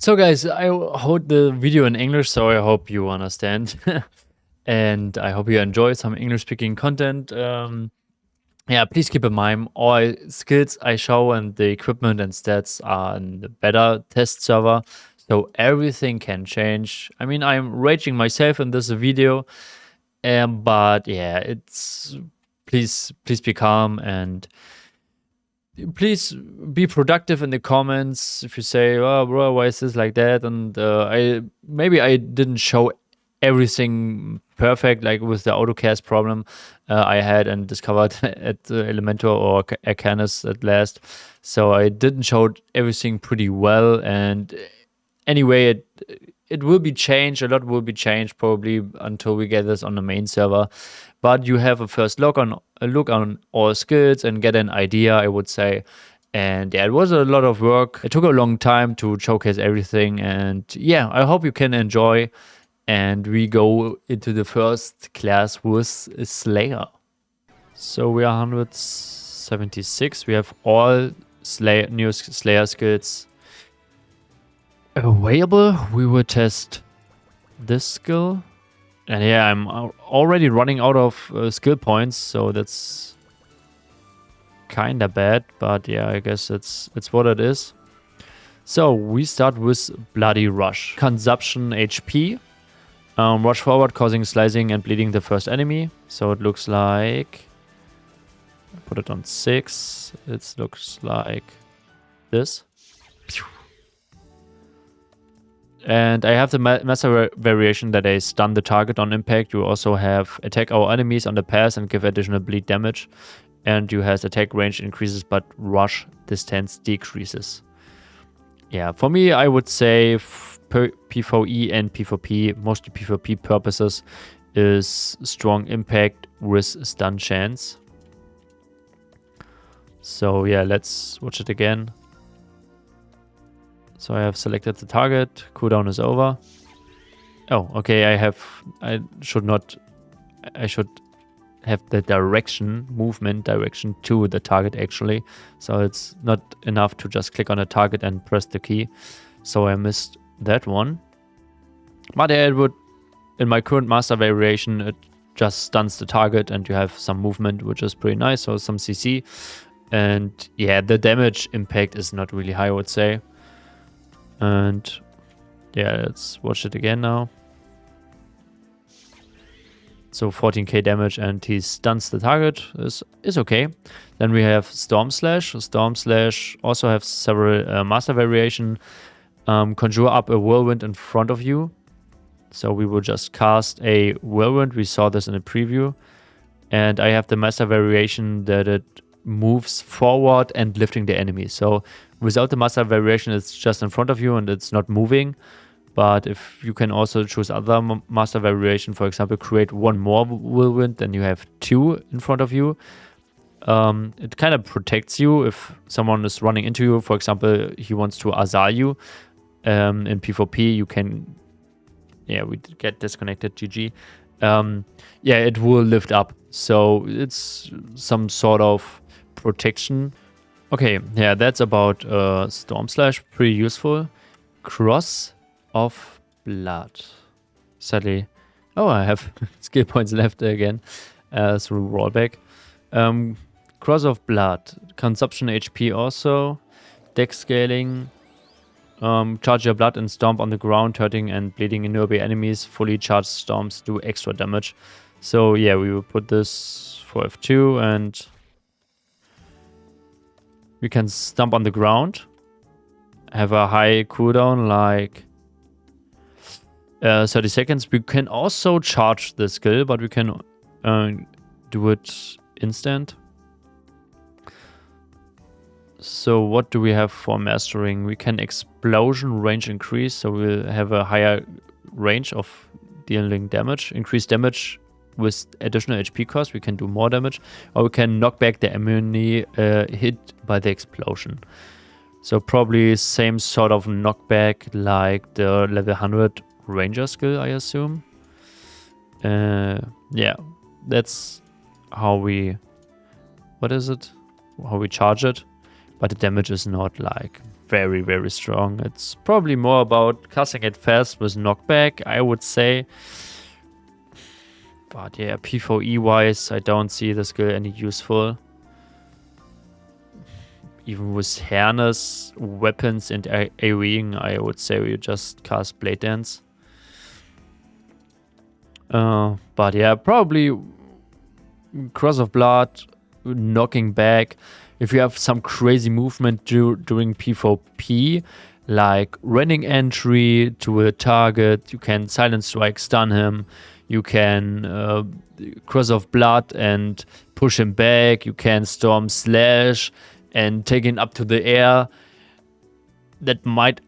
So guys, I hold the video in English, so I hope you understand. And I hope you enjoy some English speaking content. Yeah, please keep in mind all skills I show and the equipment and stats are in the beta test server. So everything can change. I mean, I'm raging myself in this video. But yeah, it's please be calm and please be productive in the comments. If you say, "Oh, bro, why is this like that?" and I didn't show everything perfect, like with the autocast problem I had and discovered at Elementor or Arcanist at last. So I didn't show everything pretty well. And anyway, it will be changed. A lot will be changed probably until we get this on the main server. But you have a first look on all skills and get an idea, I would say. And yeah, it was a lot of work. It took a long time to showcase everything. And yeah, I hope you can enjoy. And we go into the first class with Slayer. So we are 176. We have all new Slayer skills available. We will test this skill. And yeah, I'm already running out of skill points, so that's kinda bad. But yeah, I guess it's what it is. So we start with Bloody Rush. Consumption HP. Rush forward, causing slicing and bleeding the first enemy. So it looks like... Put it on 6. It looks like this. And I have the master variation that I stun the target on impact. You also have attack our enemies on the pass and give additional bleed damage. And you have attack range increases but rush distance decreases. Yeah, for me I would say PvE and PvP, mostly PvP purposes, is strong impact with stun chance. So yeah, let's watch it again. So I have selected the target, cooldown is over. Oh, okay, I should have the movement direction to the target actually. So it's not enough to just click on a target and press the key. So I missed that one. But yeah, it would, in my current master variation, it just stuns the target and you have some movement, which is pretty nice, so some CC. And yeah, the damage impact is not really high, I would say. And yeah, let's watch it again now. So 14k damage and he stuns the target is okay. Then we have Storm Slash. Storm Slash also have several master variation. Conjure up a whirlwind in front of you. So we will just cast a whirlwind. We saw this in a preview. And I have the master variation that it moves forward and lifting the enemy. So without the master variation, it's just in front of you and it's not moving. But if you can also choose other master variation, for example, create one more whirlwind, then you have 2 in front of you. It kind of protects you if someone is running into you. For example, he wants to azar you. In PvP, you can... Yeah, we get disconnected, GG. Yeah, it will lift up. So it's some sort of protection. Okay, yeah, that's about Storm Slash. Pretty useful. Cross of Blood. Sadly. Oh, I have skill points left again through rollback. Cross of Blood. Consumption HP also. Dex scaling. Charge your blood and stomp on the ground, hurting and bleeding nearby enemies. Fully charged stomps do extra damage. So yeah, we will put this for F2 and we can stomp on the ground. Have a high cooldown like 30 seconds. We can also charge the skill, but we can do it instant. So what do we have for mastering? We can explosion range increase, so we'll have a higher range of dealing damage. Increase damage with additional HP cost, we can do more damage. Or we can knock back the enemy hit by the explosion. So probably same sort of knockback like the level 100 ranger skill, I assume. Yeah, that's how we... What is it? How we charge it. But the damage is not like very, very strong. It's probably more about casting it fast with knockback, I would say. But yeah, P4E wise, I don't see the skill any useful. Even with harness, weapons, and AoEing, I would say we just cast Blade Dance. But yeah, probably Cross of Blood, knocking back. If you have some crazy movement during P4P, like running entry to a target, you can Silent Strike, stun him. You can Cross of Blood and push him back. You can Storm Slash and take him up to the air.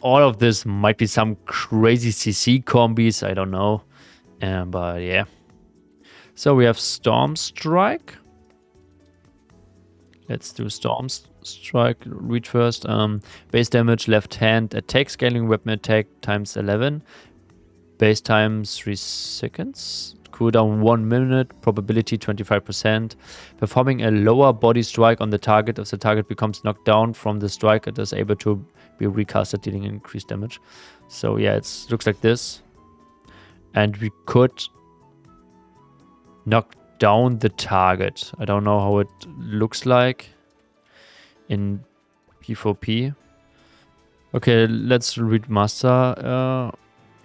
All of this might be some crazy CC combis, I don't know. But yeah. So we have Storm Strike. Let's do Storm Strike. Read first. Base damage, left hand, attack scaling, weapon attack times 11. Base time 3 seconds. Cooldown 1 minute. Probability 25%. Performing a lower body strike on the target. If the target becomes knocked down from the strike, it is able to be recasted, dealing increased damage. So yeah, it looks like this. And we could knock down the target. I don't know how it looks like in P4P. Okay, let's read master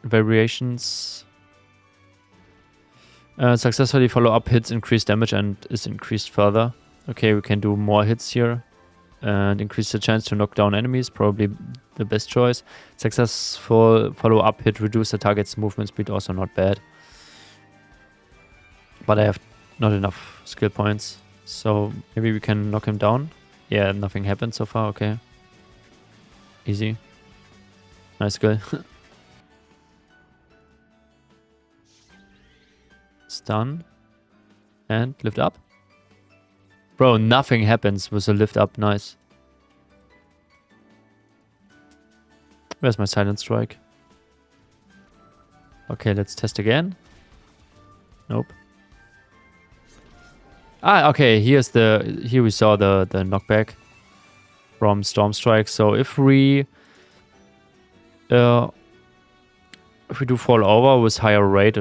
variations. Successfully follow up hits increase damage and is increased further. Okay, we can do more hits here and increase the chance to knock down enemies. Probably the best choice. Successful follow up hit reduce the target's movement speed. Also not bad. But I have not enough skill points. So maybe we can knock him down. Yeah, nothing happened so far. Okay. Easy. Nice skill. Stun. And lift up. Bro, nothing happens with a lift up. Nice. Where's my Silent Strike? Okay, let's test again. Nope. Ah, okay, here we saw the knockback from Storm Strike. So if we do fall over with higher rate,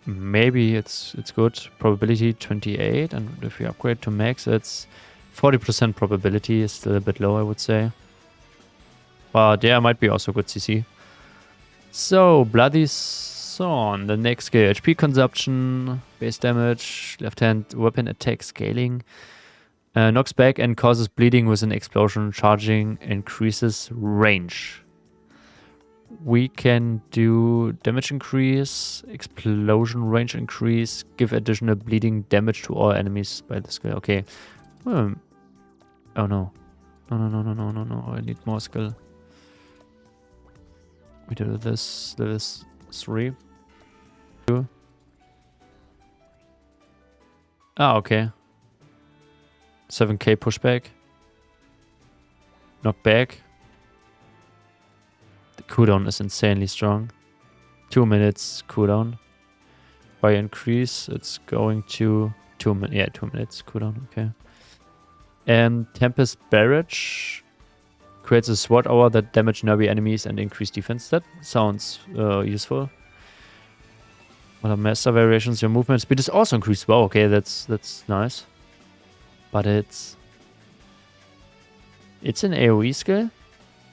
maybe it's good. Probability 28, and if we upgrade to max, it's 40% probability. Is still a bit low, I would say. But yeah, might be also good CC. So Bloody Son, the next skill, HP consumption, base damage, left hand weapon attack scaling, knocks back and causes bleeding with an explosion. Charging increases range. We can do damage increase, explosion range increase, give additional bleeding damage to all enemies by the skill. Okay. Oh no. No. I need more skill. We do this 3. 2. Ah, okay. 7k pushback. Knock back. The cooldown is insanely strong. 2 minutes cooldown. By increase, it's going to 2 minutes. Yeah, 2 minutes cooldown. Okay. And Tempest Barrage creates a SWAT hour that damage nervy enemies and increase defense. That sounds useful. What are master variations? Your movement speed is also increased. Wow, okay, that's nice. But it's an AoE skill.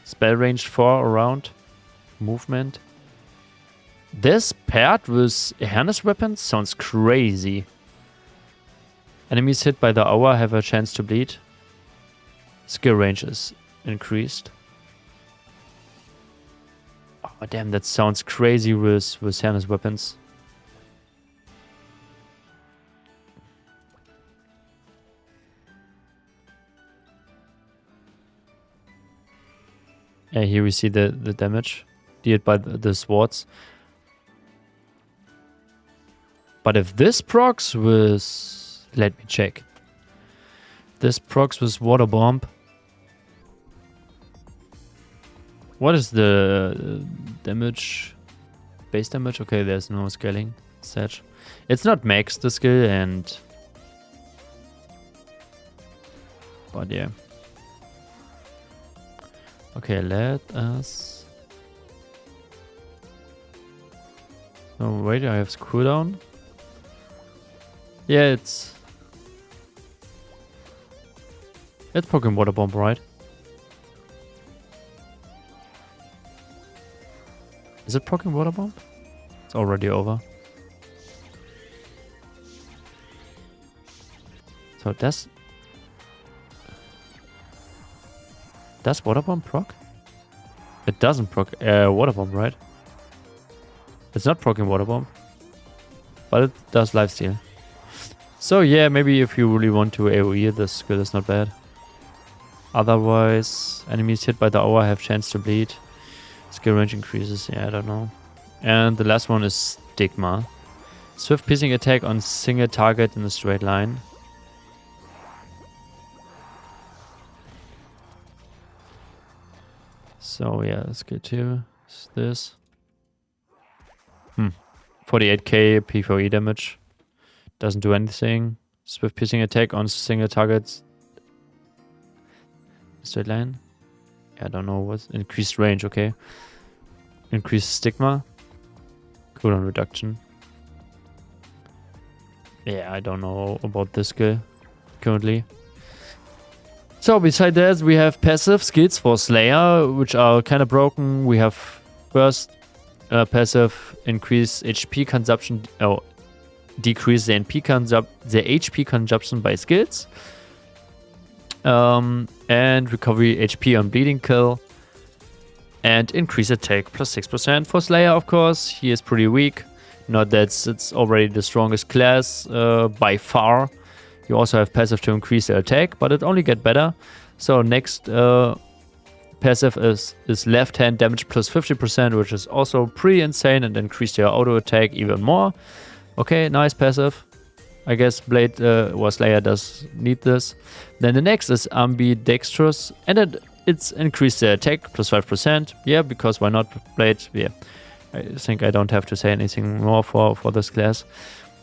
Spell range 4 around. Movement. This paired with harness weapons sounds crazy. Enemies hit by the hour have a chance to bleed. Skill range is increased. Oh damn, that sounds crazy with harness weapons. Yeah, here we see the damage dealt by the swords. But if this procs with... Let me check. This procs with water bomb. What is the damage? Base damage? Okay, there's no scaling. Such. It's not max the skill and... But yeah. Okay, let us... Oh, wait, I have cooldown. Yeah, it's Pokemon Water Bomb, right? Is it Pokemon Water Bomb? It's already over. So does Water Bomb proc? It doesn't proc Water Bomb, right? It's not proccing Water Bomb, but it does lifesteal. So yeah, maybe if you really want to AoE, this skill is not bad. Otherwise, enemies hit by the aura have chance to bleed. Skill range increases, yeah, I don't know. And the last one is Stigma. Swift piercing attack on single target in a straight line. So yeah, skill 2 is this. 48k PvE damage. Doesn't do anything. Swift piercing attack on single targets. Straight line. I don't know what. Increased range, okay. Increased stigma. Cooldown reduction. Yeah, I don't know about this skill currently. So beside that, we have passive skills for Slayer, which are kind of broken. We have first passive increase HP consumption, decrease the HP consumption by skills, and recovery HP on bleeding kill, and increase attack plus 6% for Slayer. Of course, he is pretty weak. Not that it's already the strongest class by far. You also have passive to increase the attack, but it only gets better. So next passive is left hand damage plus 50%, which is also pretty insane, and increase your auto attack even more. Okay, nice passive. I guess Blade or Slayer does need this. Then the next is ambidextrous, and it's increased the attack plus 5%. Yeah, because why not? Blade, yeah. I think I don't have to say anything more for this class.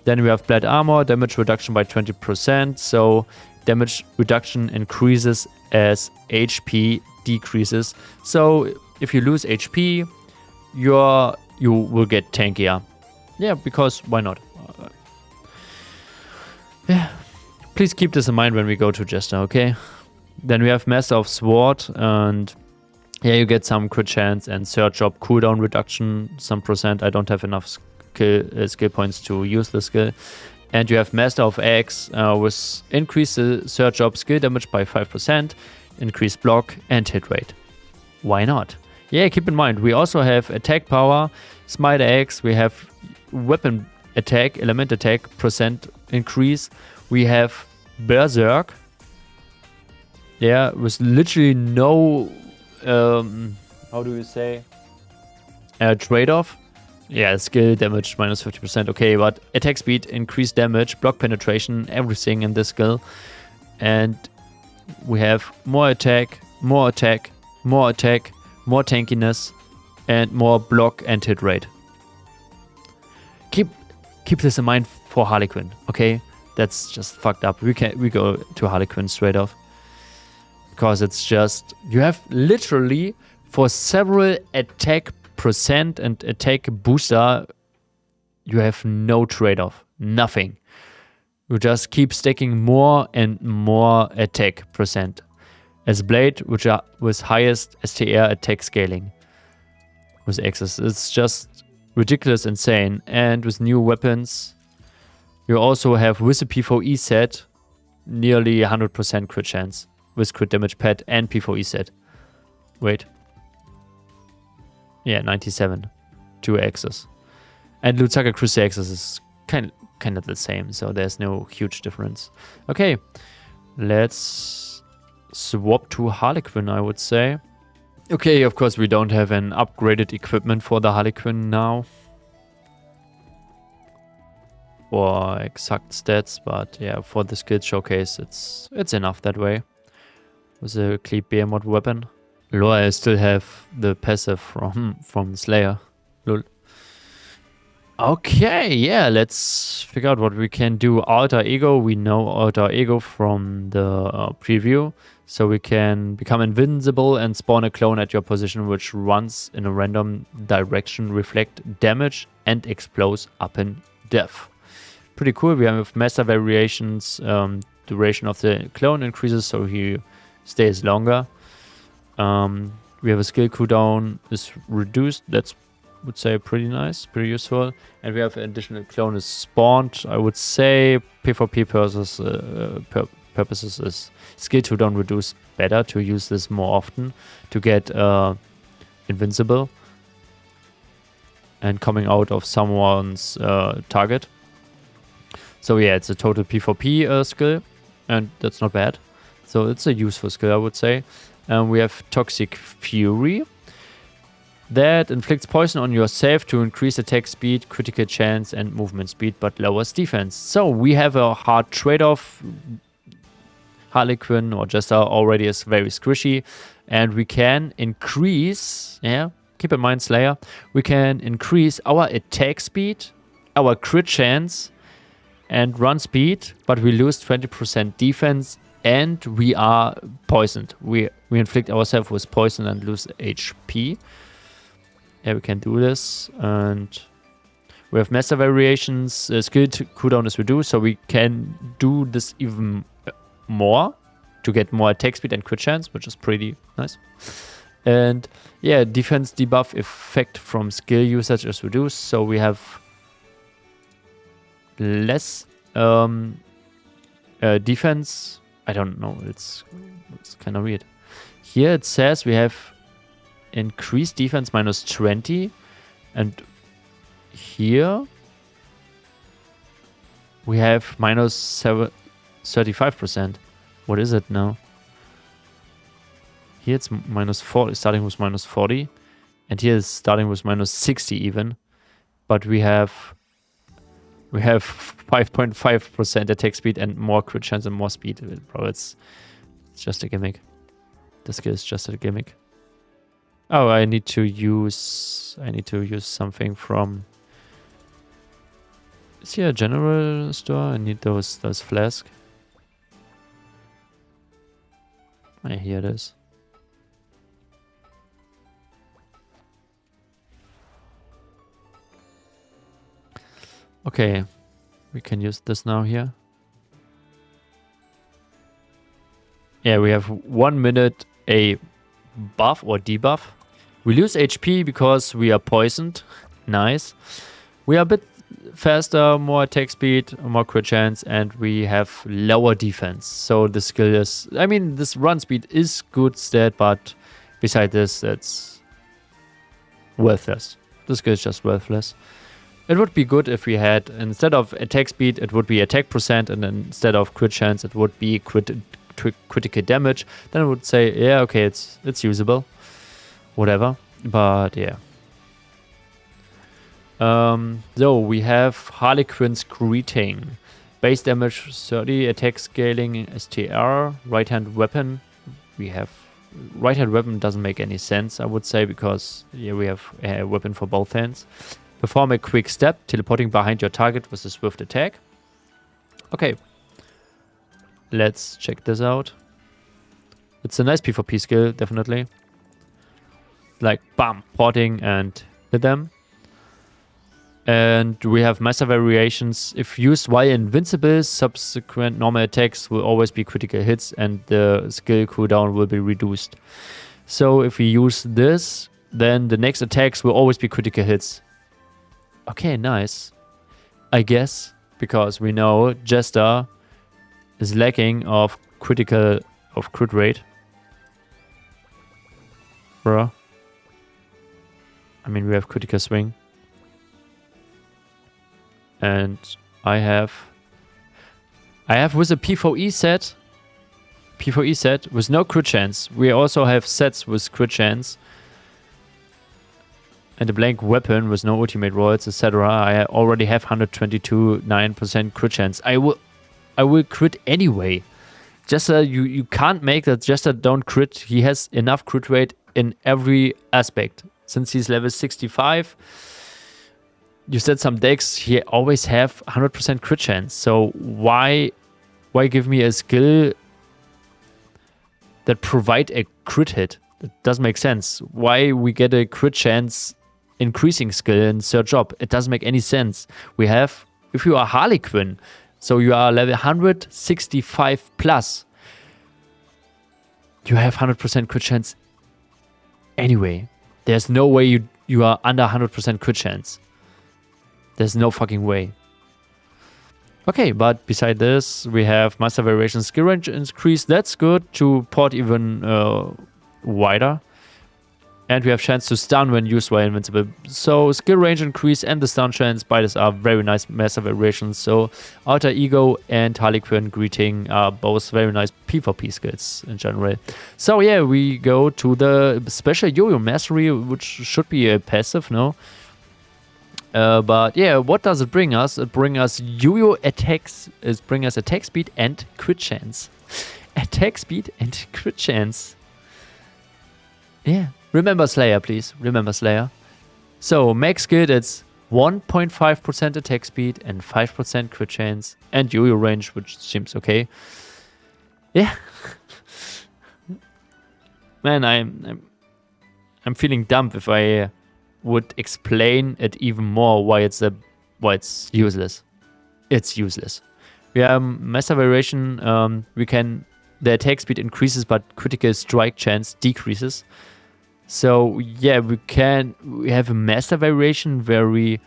Then we have Blade Armor, damage reduction by 20%. So damage reduction increases as HP decreases. So if you lose HP, you will get tankier. Yeah, because why not? Yeah, please keep this in mind when we go to Jester, okay? Then we have Master of Sword, and yeah, you get some crit chance and third job cooldown reduction, some percent. I don't have enough skill points to use the skill. And you have Master of Axe with increase the third job skill damage by 5%, increase block and hit rate. Why not? Yeah, keep in mind, we also have attack power, Smite Axe, we have weapon attack, element attack percent increase. We have Berserk. Yeah, with literally no, how do you say, trade-off. Yeah, skill damage minus 50%, okay, but attack speed, increased damage, block penetration, everything in this skill. And we have more attack, more attack, more attack, more tankiness, and more block and hit rate. Keep this in mind for Harley Quinn, okay? That's just fucked up. We go to Harley Quinn straight off. Because it's just, you have literally for several attack percent and attack booster, you have no trade-off, nothing. You just keep stacking more and more attack percent. As Blade, which are with highest STR attack scaling with Axis. It's just ridiculous, insane. And with new weapons, you also have with the PvE set nearly 100% crit chance with crit damage pad and PvE set. Wait. Yeah, 97. 2 Axis. And Lutzaka Crusade Axis is kind of the same, so there's no huge difference. Okay, let's swap to Harley Quinn, I would say. Okay, of course we don't have an upgraded equipment for the Harley Quinn now. For exact stats, but yeah, for the skill showcase, it's enough that way. With a Cleat Behemoth weapon. Lol, I still have the passive from Slayer. Lol. Okay, yeah, let's figure out what we can do. Alter Ego, we know Alter Ego from the preview. So we can become invincible and spawn a clone at your position, which runs in a random direction, reflect damage, and explodes upon death. Pretty cool. We have master variations. Duration of the clone increases, so he stays longer. We have a skill cooldown is reduced. That's, would say, pretty nice, pretty useful. And we have an additional clone is spawned. I would say PvP purposes is skill cooldown reduced better to use this more often to get invincible and coming out of someone's target. So yeah, it's a total PvP skill, and that's not bad. So it's a useful skill, I would say. We have Toxic Fury. That inflicts poison on yourself to increase attack speed, critical chance, and movement speed, but lowers defense. So we have a hard trade-off. Harley Quinn or Jester already is very squishy, and we can increase, keep in mind Slayer, we can increase our attack speed, our crit chance, and run speed, but we lose 20% defense, and we are poisoned. We inflict ourselves with poison and lose HP. Yeah, we can do this, and we have master variations. Skill cooldown is reduced, so we can do this even more to get more attack speed and crit chance, which is pretty nice. And yeah, defense debuff effect from skill usage is reduced, so we have less defense. I don't know, it's kind of weird. Here it says we have increased defense minus 20, and here we have minus 35%. What is it now? Here it's minus 40, starting with minus 40, and here it's starting with minus 60 even. But we have 5.5% attack speed and more crit chance and more speed. Bro, it's just a gimmick. The skill is just a gimmick. Oh, I need to use something from. Is here a general store? I need those flasks. Here it is. Okay, we can use this now here. Yeah, we have 1 minute a buff or debuff. We lose HP because we are poisoned. Nice. We are a bit faster, more attack speed, more crit chance, and we have lower defense. So the skill is, I mean, this run speed is good stat, but beside this, it's worthless. The skill is just worthless. It would be good if we had, instead of attack speed, it would be attack percent, and then instead of crit chance, it would be critical damage. Then I would say, yeah, okay, it's usable. Whatever. But yeah. So we have Harley Quinn's Greeting. Base damage 30, attack scaling STR, right hand weapon. We have right hand weapon doesn't make any sense, I would say, because yeah, we have a weapon for both hands. Perform a quick step, teleporting behind your target with a swift attack. Okay. Let's check this out. It's a nice PvP skill, definitely. Like, bam, porting and hit them. And we have master variations. If used while invincible, subsequent normal attacks will always be critical hits, and the skill cooldown will be reduced. So if we use this, then the next attacks will always be critical hits. Okay, nice. I guess, because we know Jester is lacking of crit rate. Bro. I mean, we have critical swing. And I have with a PvE set with no crit chance. We also have sets with crit chance. And a blank weapon with no ultimate rolls, etc. I already have 122.9% crit chance. I will crit anyway. Jester, you can't make that Jester don't crit. He has enough crit rate in every aspect. Since he's level 65, you said some decks he always have 100% crit chance. So why give me a skill that provide a crit hit. It doesn't make sense. Why we get a crit chance increasing skill in third job? It doesn't make any sense. We have, if you are Harley Quinn, so you are level 165 plus, you have 100% crit chance anyway. There's no way you are under 100% crit chance. There's no fucking way. Okay, but beside this, we have Master Variation skill range increase. That's good to port even wider. And we have chance to stun when used while invincible. So skill range increase and the stun chance by this are very nice Master Variations. So Alter Ego and Harley Quinn Greeting are both very nice PvP skills in general. So yeah, we go to the special Yoyo Mastery, which should be a passive, no? But yeah, what does it bring us? It brings us Yoyo attacks. It brings us attack speed and crit chance. Attack speed and crit chance. Yeah. Remember Slayer, please. Remember Slayer. So max skill, it's 1.5% attack speed and 5% crit chance and Yoyo range, which seems okay. Yeah. Man, I'm feeling dumb if I would explain it even more why it's useless. It's useless. We have Master Variation. The attack speed increases, but critical strike chance decreases. So yeah, we have a Master Variation where we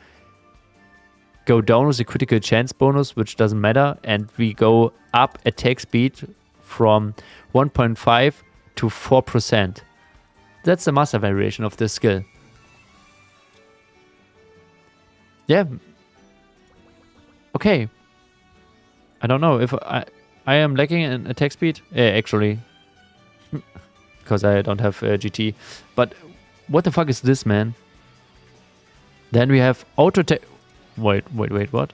go down with the critical chance bonus, which doesn't matter, and we go up attack speed from 1.5 to 4%. That's the Master Variation of this skill. Yeah. Okay. I don't know if I am lacking in attack speed. Actually, because I don't have GT. But what the fuck is this, man? Then we have auto attack. Wait, what?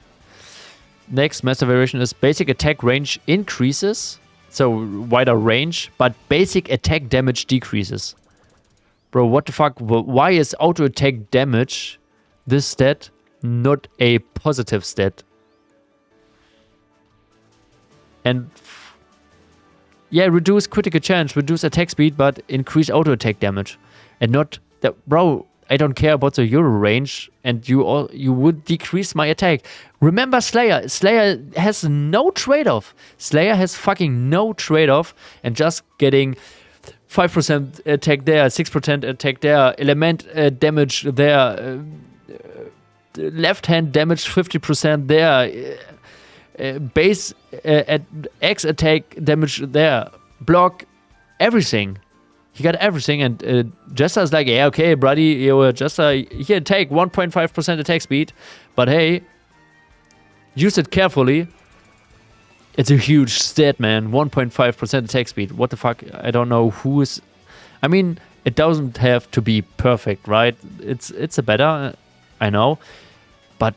Next Master Variation is basic attack range increases. So wider range, but basic attack damage decreases. Bro, what the fuck? Why is auto attack damage this stat not a positive stat? And yeah, reduce critical chance, reduce attack speed, but increase auto attack damage. And not that, bro, I don't care about the Euro range, and you would decrease my attack. Remember Slayer. Slayer has no trade-off. Slayer has fucking no trade-off, and just getting 5% attack there, 6% attack there, element damage there, left hand damage 50% there, base at X attack damage there, block, everything. He got everything, and Jester is like, yeah, okay, buddy, Jester, here, take 1.5% attack speed, but hey, use it carefully. It's a huge stat, man. 1.5% attack speed. What the fuck? I don't know who is. I mean, it doesn't have to be perfect, right? It's a better, I know, but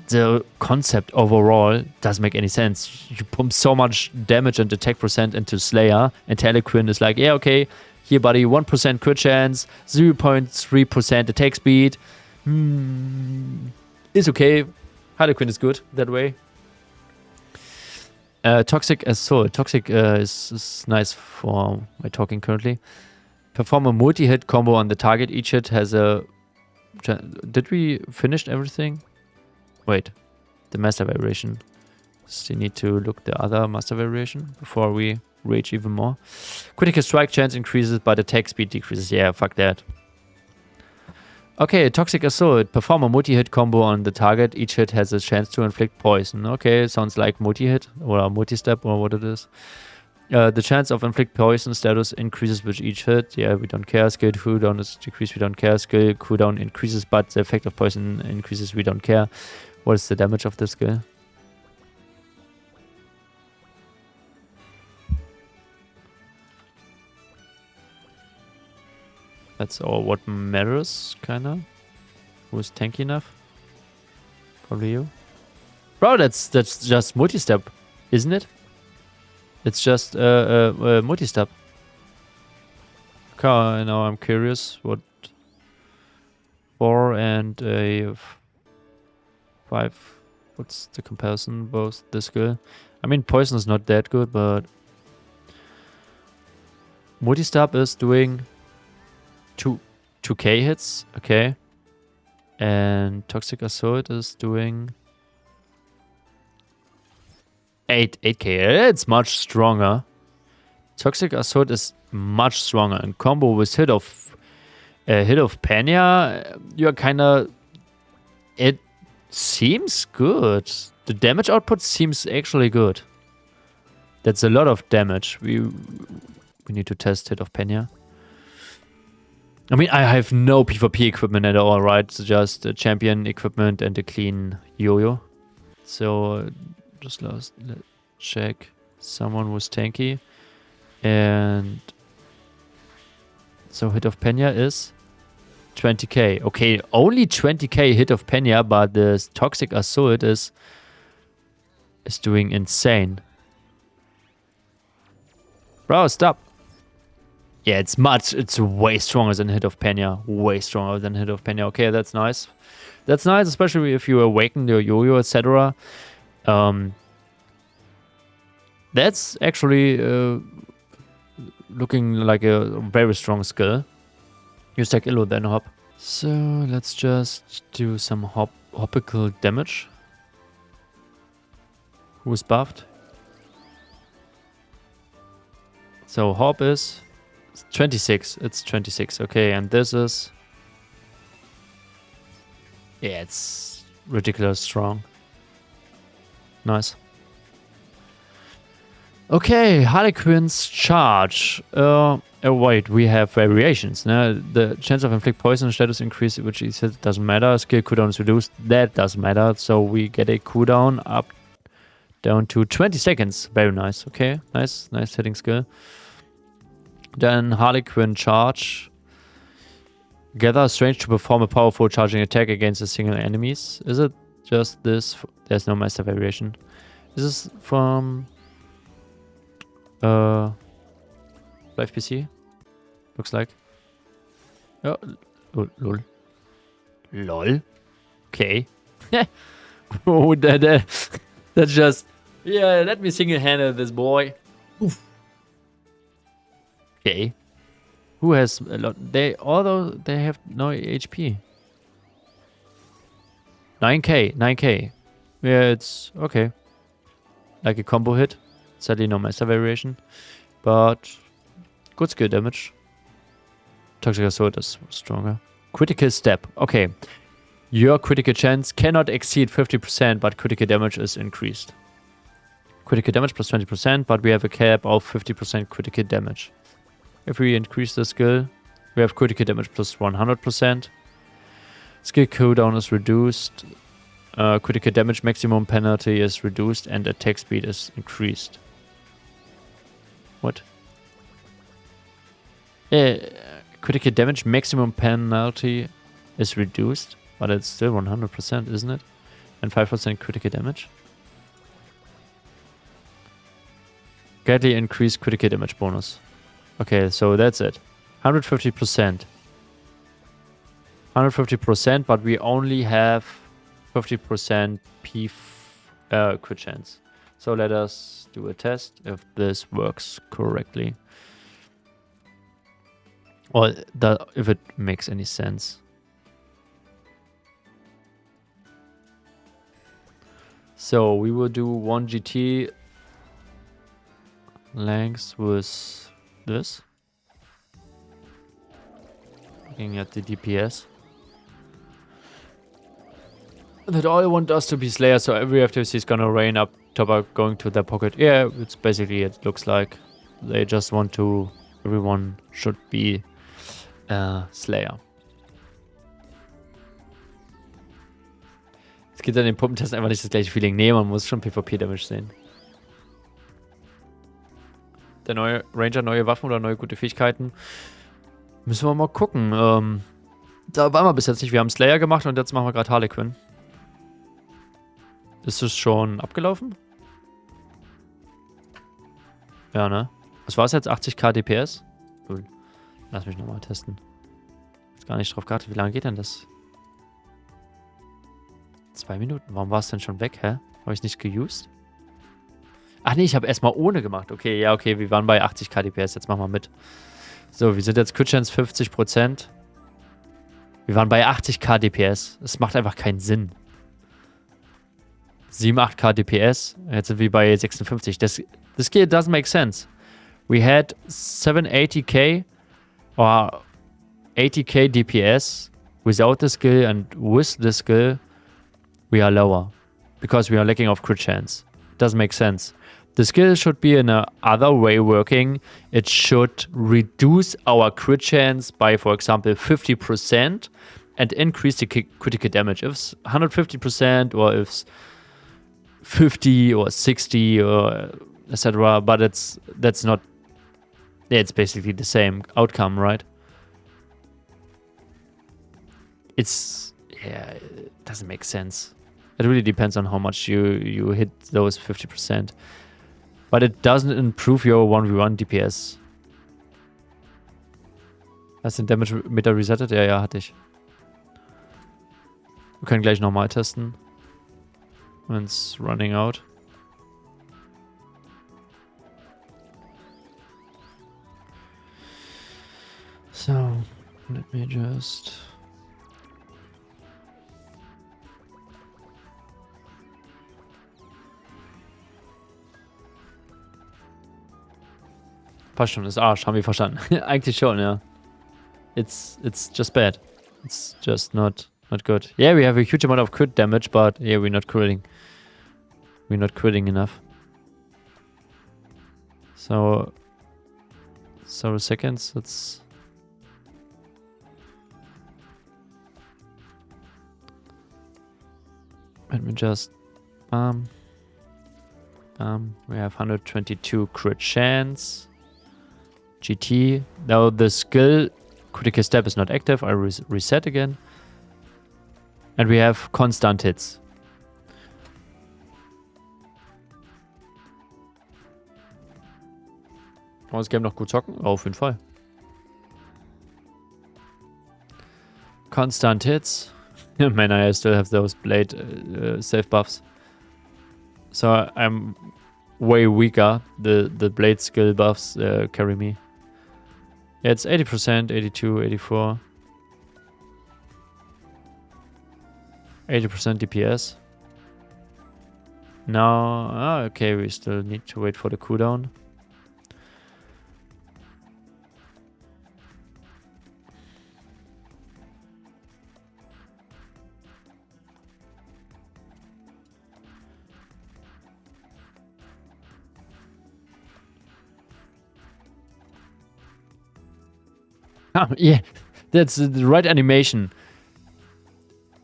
the concept overall doesn't make any sense. You pump so much damage and attack percent into Slayer, and Harley Quinn is like, yeah, okay, here, buddy, 1% crit chance, 0.3% attack speed. It's okay. Harley Quinn is good that way. Toxic Assault. Toxic is nice for my talking currently. Perform a multi-hit combo on the target. Each hit has a... Did we finish everything? Wait, the Master Variation. Still need to look the other Master Variation before we rage even more. Critical strike chance increases, but attack speed decreases. Yeah, fuck that. Okay, Toxic Assault. Perform a multi-hit combo on the target. Each hit has a chance to inflict poison. Okay, sounds like multi-hit or multi-step or what it is. The chance of inflict poison status increases with each hit. Yeah, we don't care. Skill cooldown is decreased. We don't care. Skill cooldown increases, but the effect of poison increases. We don't care. What is the damage of this skill? That's all what matters, kinda. Who's tanky enough? Probably you. Bro, that's just multi-step, isn't it? It's just multi-step. Okay, now I'm curious what 4 and a 5. What's the comparison? Both the skill. I mean, poison is not that good, but Multistab is doing 2k hits. Okay. And Toxic Assault is doing 8k. It's much stronger. Toxic Assault is much stronger. In combo with hit of Penya, you're kind of... It seems good. The damage output seems actually good. That's a lot of damage. We need to test hit of Penya. I mean, I have no PvP equipment at all, right? It's just a champion equipment and a clean Yoyo. So, just let's check. Someone was tanky. And... So, hit of Penya is 20k. Okay, only 20k hit of Penya, but the Toxic Assault is doing insane. Bro, stop. Yeah, it's way stronger than hit of Penya. Way stronger than hit of Penya. Okay, that's nice. That's nice, especially if you awaken your Yoyo, etc. That's actually looking like a very strong skill. Use tech illo, then hop. So, let's just do some hopical damage. Who's buffed? So, hop is... 26. It's 26. Okay, and this is... Yeah, it's ridiculous strong. Nice. Okay, Harley Quinn's charge. Wait, we have variations. The chance of inflict poison status increase, which is it doesn't matter. Skill cooldown is reduced. That doesn't matter. So we get a cooldown down to 20 seconds. Very nice. Okay, nice hitting skill. Then Harley Quinn charge. Gather strength to perform a powerful charging attack against a single enemies. Is it just this? There's no master variation. Is this from Live PC? Looks like. Oh, lol. Lol. Okay. Oh, that's just... Yeah, let me single-handle this boy. Oof. Okay. Who has a lot? Although they have no HP. 9k. Yeah, it's okay. Like a combo hit. Sadly, no master variation. But good skill damage. Toxic Assault is stronger. Critical step. Okay. Your critical chance cannot exceed 50%, but critical damage is increased. Critical damage plus 20%, but we have a cap of 50% critical damage. If we increase the skill, we have critical damage plus 100%. Skill cooldown is reduced. Critical damage maximum penalty is reduced and attack speed is increased. What? Critical damage maximum penalty is reduced, but it's still 100%, isn't it? And 5% critical damage. Greatly increased critical damage bonus. Okay, so that's it. 150%. 150%, but we only have 50% crit chance. So let us do a test if this works correctly. Or if it makes any sense. So we will do 1 GT length with this. Looking at the DPS. That all want us to be Slayer, so every FTC is gonna rain up top going to their pocket. Yeah, it's basically it looks like. They just want to... Everyone should be Slayer. Es gibt an den Puppentest einfach nicht das gleiche Feeling. Nee, man muss schon PvP-Damage sehen. Der neue Ranger, neue Waffen oder neue gute Fähigkeiten. Müssen wir mal gucken. Da waren wir bis jetzt nicht. Wir haben Slayer gemacht und jetzt machen wir gerade Harley Quinn. Ist es schon abgelaufen? Ja, ne? Was war es jetzt? 80k DPS? Cool. Lass mich nochmal testen. Jetzt gar nicht drauf geachtet. Wie lange geht denn das? 2 Minuten. Warum war es denn schon weg, hä? Habe ich nicht geused? Ach nee, ich habe erstmal ohne gemacht. Okay, ja, okay, wir waren bei 80k DPS. Jetzt machen wir mit. So, wir sind jetzt Crit Chance 50%. Wir waren bei 80k DPS. Es macht einfach keinen Sinn. 7, 8k DPS. Jetzt sind wir bei 56. This skill doesn't make sense. We had 780k or 80k DPS without the skill, and with the skill, we are lower. Because we are lacking of crit chance. Doesn't make sense. The skill should be in a other way working. It should reduce our crit chance by, for example, 50% and increase the critical damage. If it's 150% or if it's 50 or 60 or etc. But that's not. Yeah, it's basically the same outcome, right? It doesn't make sense. It really depends on how much you hit those 50%. But it doesn't improve your 1v1 DPS. Hast du den Damage Meter resettet? Ja, hatte ich. Wir können gleich nochmal testen. When it's running out. So, let me just... Passt schon, ist Arsch, haben wir verstanden. Eigentlich schon, ja. It's just bad. It's just not good. Yeah, we have a huge amount of crit damage, but yeah, we're not critting. We're not critting enough. So several seconds, let's... Let me just... we have 122 crit chance. GT. Now the skill critical step is not active. I reset again. And we have constant hits. Kann man das Game noch gut zocken? Auf jeden Fall. Constant hits. Man, I still have those blade save buffs. So I'm way weaker. The blade skill buffs carry me. Yeah, it's 80%, 82, 84. 80% DPS. Now, okay, we still need to wait for the cooldown. Yeah, that's the right animation.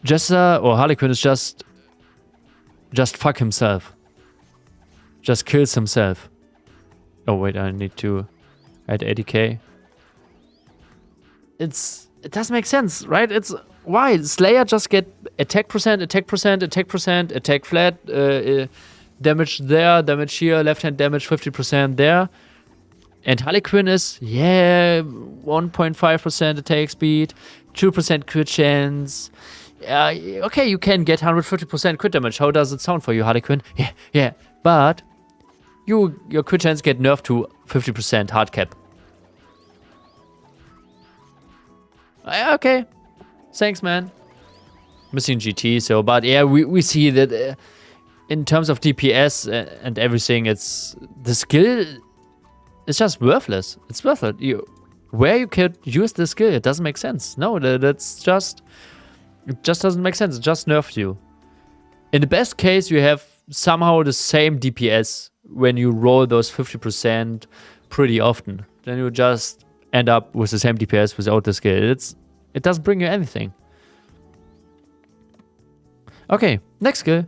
Jester or Harley Quinn is just fuck himself. Just kills himself. Oh wait, I need to add 80k. It doesn't make sense, right? It's why Slayer just get attack percent, attack percent, attack percent, attack flat, damage there, damage here, left hand damage 50% there. And Harley Quinn is, 1.5% attack speed, 2% crit chance. Okay, you can get 150% crit damage. How does it sound for you, Harley Quinn? Yeah. But your crit chance get nerfed to 50% hard cap. Okay. Thanks, man. Missing GT, so, but yeah, we see that in terms of DPS and everything, it's the skill... It's just worthless. It's worthless. Where you could use the skill, it doesn't make sense. No, that's just... It just doesn't make sense. It just nerfed you. In the best case, you have somehow the same DPS when you roll those 50% pretty often. Then you just end up with the same DPS without the skill. It doesn't bring you anything. Okay, next skill.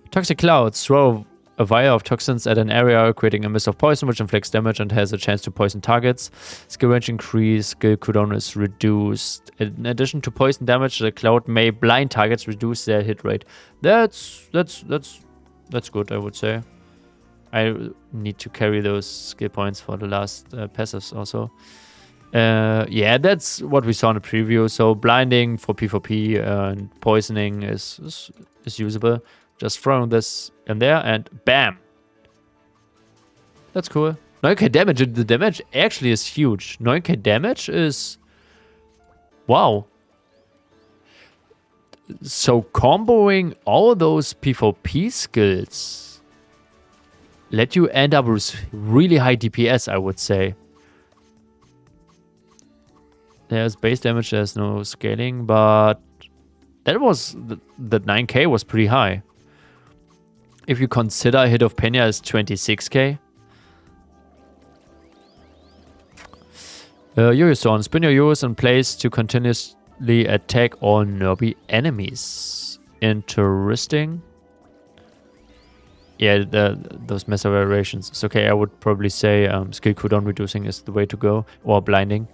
Toxic Clouds. Throw a vial of toxins at an area, creating a mist of poison which inflicts damage and has a chance to poison targets. Skill range increase, skill cooldown is reduced. In addition to poison damage, the cloud may blind targets, reduce their hit rate. That's good, I would say. I need to carry those skill points for the last passives also. Yeah, that's what we saw in the preview. So blinding for PvP and poisoning is usable. Just throwing this in there and bam! That's cool. 9k damage. The damage actually is huge. 9k damage is... Wow. So comboing all those PvP skills let you end up with really high DPS, I would say. There's base damage, there's no scaling, but that was... The 9k was pretty high. If you consider a hit of Pena as 26k. Yoyo Storm. Spin your Yoyos in place to continuously attack all nerby enemies. Interesting. Yeah, those massive variations. It's okay, I would probably say skill cooldown reducing is the way to go. Or blinding.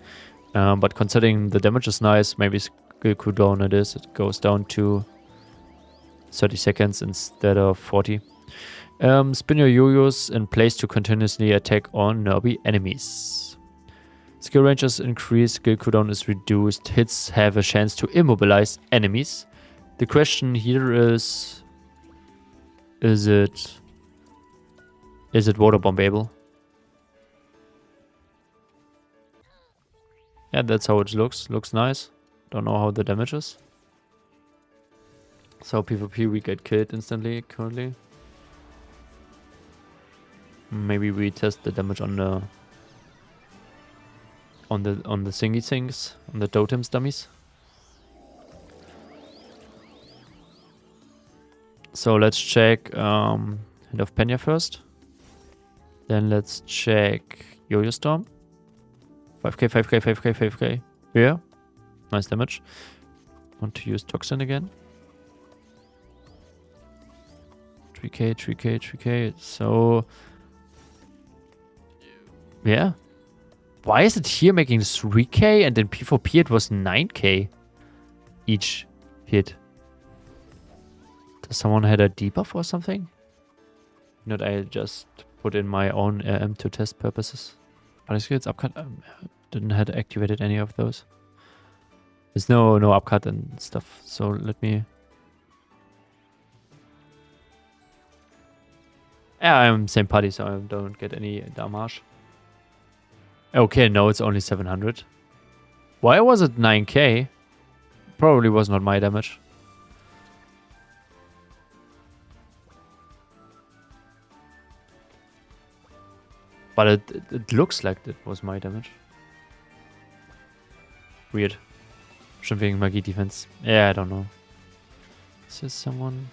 But considering the damage is nice, maybe skill cooldown it is. It goes down to 30 seconds instead of 40. Spin your Yoyos in place to continuously attack all nerby enemies. Skill range is increased, skill cooldown is reduced, hits have a chance to immobilize enemies. The question here is it water bombable? Yeah, that's how it looks. Looks nice. Don't know how the damage is. So PvP we get killed instantly currently. Maybe we test the damage on the thingy things, on the totems dummies. So let's check Hit of Pena first. Then let's check Yoyo Storm. 5k, 5k, 5k, 5k. Yeah. Nice damage. Want to use Toxin again. 3k, 3k, 3k. So... yeah. Why is it here making 3k and in PvP it was 9k each hit? Does someone had a debuff or something? Not, I just put in my own RM to test purposes. But skills upcut, didn't have activated any of those. There's no upcut and stuff, so let me... yeah, I'm same party, so I don't get any damage. Okay, no, it's only 700. Why was it 9k? Probably was not my damage. But it looks like it was my damage. Weird. Bestimmt wegen Magie-Defense. Yeah, I don't know. Is this someone?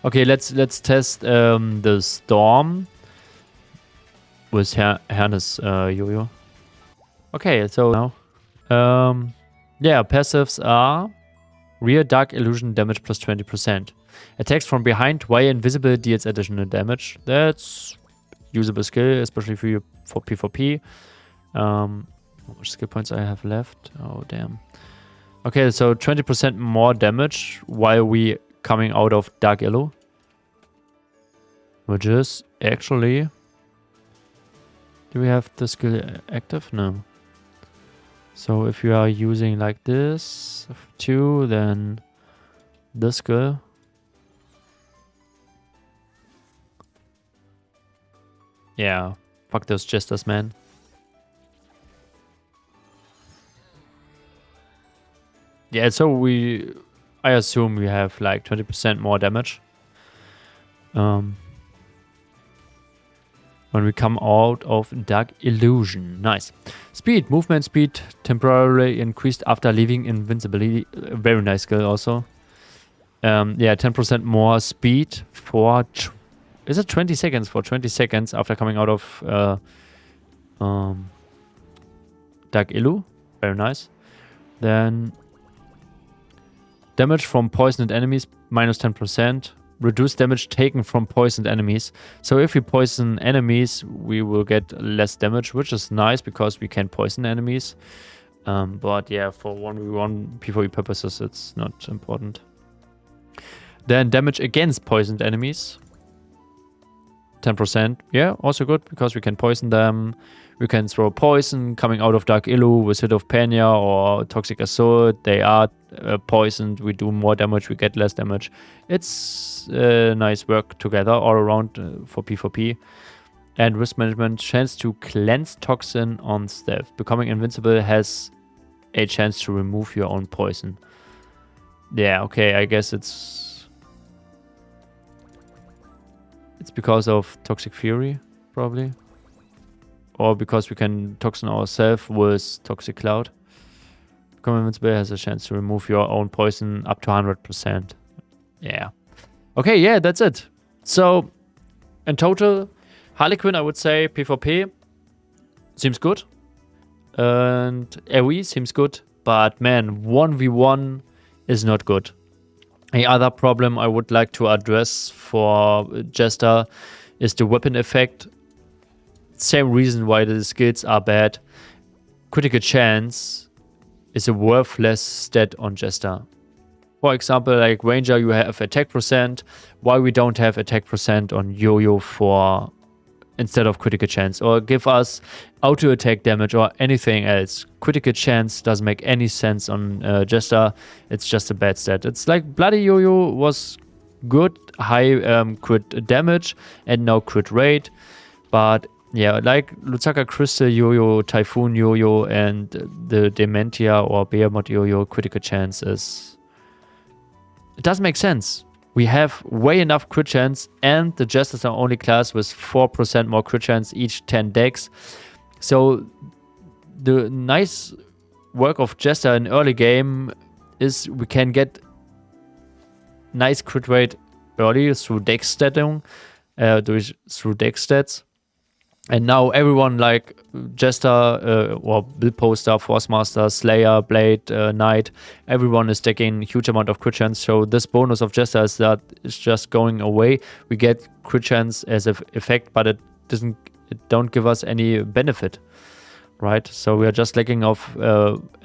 Okay, let's test the Storm with Harness Yoyo. Okay, so now. Yeah, passives are rear dark illusion damage plus 20%. Attacks from behind while invisible deals additional damage. That's usable skill, especially for PvP. How much skill points I have left? Oh, damn. Okay, so 20% more damage while we coming out of Dark Illu. Which is actually... do we have the skill active? No. So if you are using like this, 2, then this skill. Yeah, fuck those Jesters, man. Yeah, so I assume we have like 20% more damage. When we come out of Dark Illusion. Nice. Speed. Movement speed temporarily increased after leaving invincibility. Very nice skill also. Yeah, 10% more speed for... is it 20 seconds? For 20 seconds after coming out of Dark Illu. Very nice. Then... damage from poisoned enemies, minus 10%. Reduce damage taken from poisoned enemies. So if we poison enemies, we will get less damage, which is nice because we can poison enemies. But yeah, for 1v1 PvE purposes, it's not important. Then damage against poisoned enemies. 10%. Yeah, also good because we can poison them. We can throw poison coming out of Dark Illu with Hit of Pena or Toxic Assault. They are poisoned. We do more damage. We get less damage. It's nice work together all around for PvP. And risk management, chance to cleanse toxin on staff. Becoming invincible has a chance to remove your own poison. Yeah, okay, I guess it's because of Toxic Fury, probably. Or because we can toxin ourselves with Toxic Cloud. Becoming invincible has a chance to remove your own poison up to 100%. Yeah. Okay, yeah, that's it. So, in total, Harley Quinn, I would say PvP seems good. And AoE seems good. But man, 1v1 is not good. A other problem I would like to address for Jester is the weapon effect. Same reason why the skills are bad. Critical chance is a worthless stat on Jester. For example, like Ranger, you have attack %. Why we don't have attack % on Yoyo for instead of critical chance? Or give us auto attack damage or anything else. Critical chance doesn't make any sense on Jester. It's just a bad stat. It's like Bloody Yoyo was good, high crit damage and no crit rate. But yeah, like Lutzaka Crystal Yoyo, Typhoon Yoyo, and the Dementia or Behemoth Yoyo, critical chance is... It doesn't make sense. We have way enough crit chance, and the Jesters are only class with 4% more crit chance each 10 decks. So the nice work of Jester in early game is we can get nice crit rate early through deck statting, through deck stats. And now everyone like Jester or Bill Poster, Force Master, Slayer, Blade, Knight, everyone is taking huge amount of crit chance. So this bonus of Jester is that it's just going away. We get crit chance as an effect, but it don't give us any benefit, right? So we are just lacking of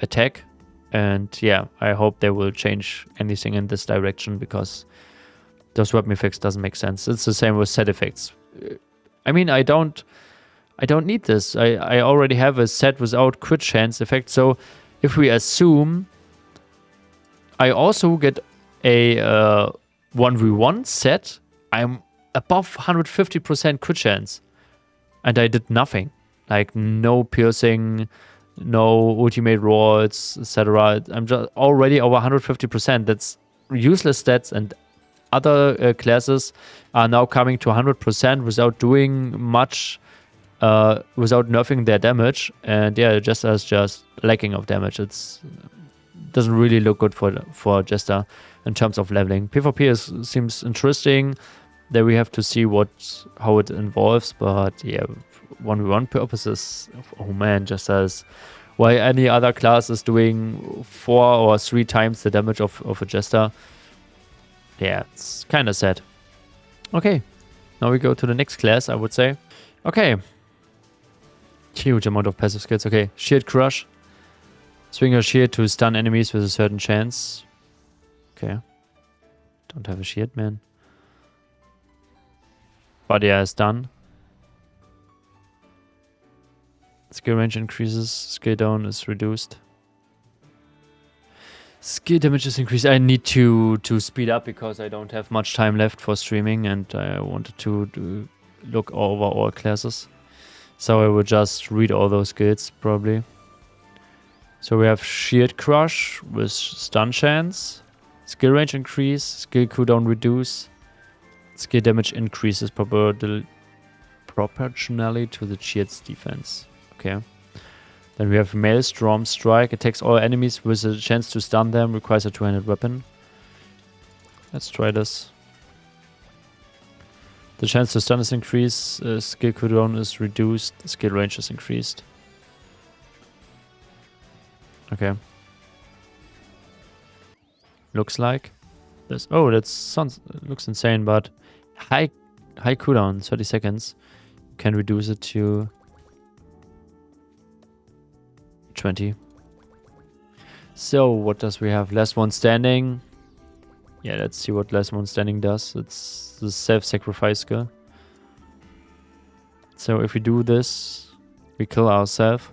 attack. And yeah, I hope they will change anything in this direction because those weapon effects doesn't make sense. It's the same with set effects. I mean, I don't need this. I already have a set without crit chance effect. So if we assume I also get a 1v1 set, I'm above 150% crit chance. And I did nothing. Like no piercing, no ultimate rolls, etc. I'm just already over 150%. That's useless stats, and other classes are now coming to 100% without doing much, without nerfing their damage. And yeah, Jester is just lacking of damage. It doesn't really look good for Jester in terms of leveling. PvP seems interesting. There we have to see how it involves. But yeah, 1v1 purposes, oh man, Jester is... Why any other class is doing 4 or 3 times the damage of a Jester. Yeah, it's kind of sad. Okay, now we go to the next class, I would say. Okay. Huge amount of passive skills. Okay, Shield Crush. Swing your shield to stun enemies with a certain chance. Okay. Don't have a shield, man. But yeah, stun. Skill range increases. Skill down is reduced. Skill damage is increased. I need to speed up because I don't have much time left for streaming and I wanted to look over all classes. So I will just read all those skills probably. So we have Shield Crush with stun chance. Skill range increase. Skill cooldown reduce. Skill damage increases proportionally to the shield's defense. Okay. Then we have Maelstrom Strike. Attacks all enemies with a chance to stun them. Requires a two-handed weapon. Let's try this. The chance to stun is increased. Skill cooldown is reduced. Skill range is increased. Okay. Looks like this. Oh, that looks insane, but high cooldown, 30 seconds. You can reduce it to 20. So what does we have? Last one standing. Yeah, let's see what last one standing does. It's the self-sacrifice skill. So if we do this, we kill ourselves.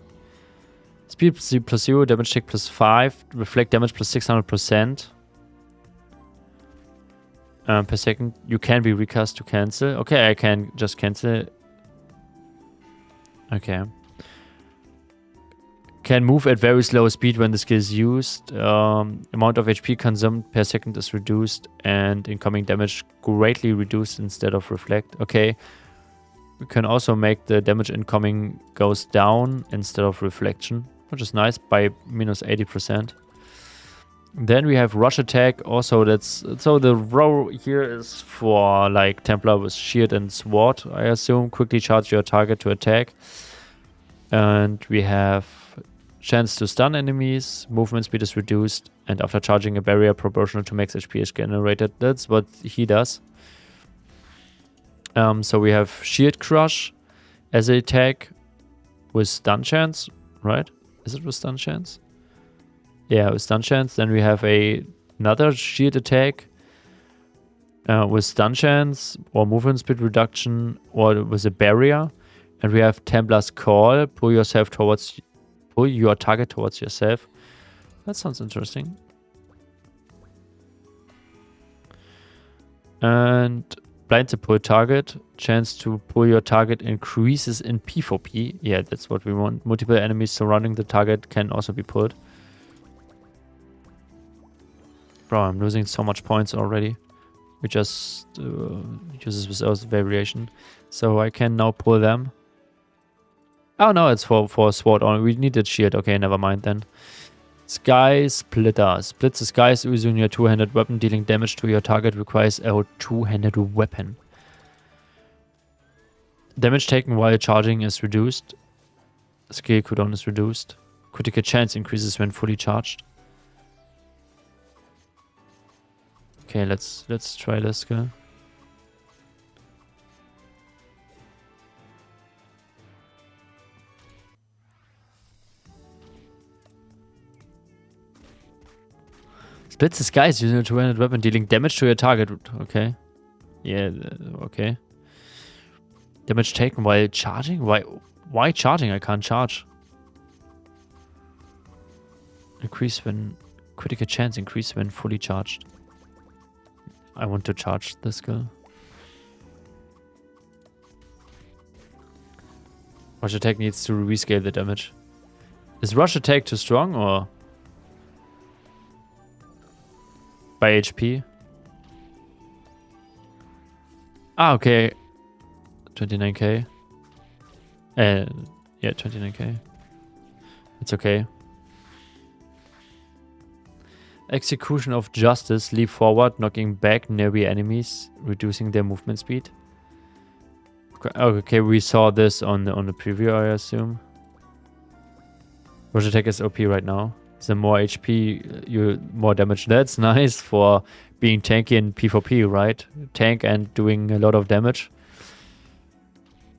Speed plus 0, damage check plus 5, reflect damage plus 600%. Per second. You can be recast to cancel. Okay, I can just cancel Okay. Can move at very slow speed when the skill is used. Amount of HP consumed per second is reduced, and incoming damage greatly reduced instead of reflect. Okay. We can also make the damage incoming goes down instead of reflection, which is nice, by minus 80%. Then we have rush attack. Also, that's so the row here is for like Templar with shield and sword, I assume. Quickly charge your target to attack. And we have chance to stun enemies, movement speed is reduced, and after charging a barrier proportional to max HP is generated. That's what he does. So we have shield crush as a attack with stun chance, right? Is it with stun chance? Yeah, with stun chance. Then we have another shield attack with stun chance or movement speed reduction or with a barrier. And we have Templar's Call, pull your target towards yourself. That sounds interesting. And blind to pull target, chance to pull your target increases in P4P. Yeah, that's what we want. Multiple enemies surrounding the target can also be pulled. Bro, I'm losing so much points already. We just use this without variation. So I can now pull them. Oh no, it's for sword only. We needed shield. Okay, never mind then. Skyplitter. Splits the skies using your two-handed weapon. Dealing damage to your target requires a two-handed weapon. Damage taken while charging is reduced. Skill cooldown is reduced. Critical chance increases when fully charged. Okay, let's try this skill. Splits the skies using a two-handed weapon, dealing damage to your target. Okay. Yeah, okay. Damage taken while charging? Why charging? I can't charge. Increase when... Critical chance increase when fully charged. I want to charge this skill. Rush attack needs to rescale the damage. Is rush attack too strong or... By HP? Ah, okay. 29k. Yeah, 29k. It's okay. Execution of Justice. Leap forward, knocking back nearby enemies, reducing their movement speed. Okay, we saw this on the preview, I assume. Rush attack is OP right now. The more HP, you more damage. That's nice for being tanky in P4P, right? Tank and doing a lot of damage.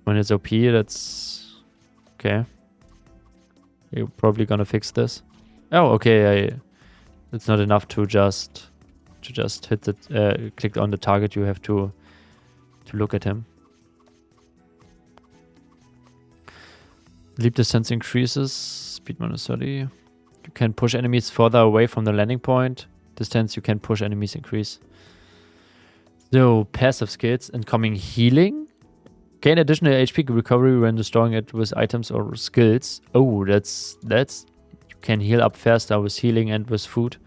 When it's OP, that's okay. You're probably gonna fix this. Oh, okay. It's not enough to just hit the click on the target. You have to look at him. Leap distance increases. Speed minus 30. You can push enemies further away from the landing point. Distance you can push enemies increase. So, passive skills. Incoming healing. Gain additional HP recovery when destroying it with items or skills. Oh, that's... You can heal up faster with healing and with food.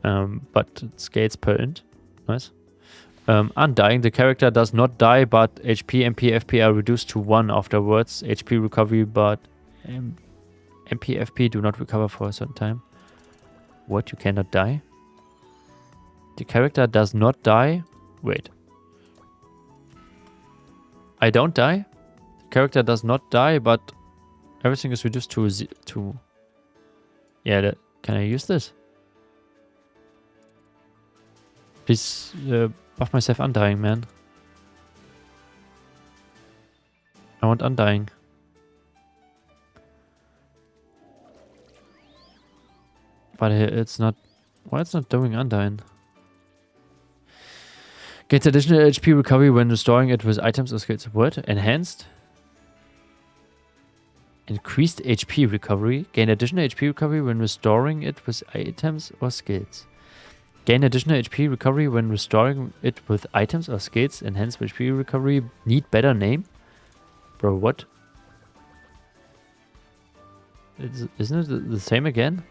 But it scales per int. Nice. Undying. The character does not die, but HP, MP, FP are reduced to 1 afterwards. HP recovery, but... MP, FP do not recover for a certain time. What? You cannot die? The character does not die? Wait. I don't die? The character does not die, but everything is reduced to... Yeah, can I use this? Please buff myself undying, man. I want undying. But it's not... Why it's not doing undying? Gets additional HP recovery when restoring it with items or skills. What? Enhanced? Increased HP recovery. Gain additional HP recovery when restoring it with items or skills. Gain additional HP recovery when restoring it with items or skills. Enhanced HP recovery. Need better name? Bro, what? Isn't it the same again?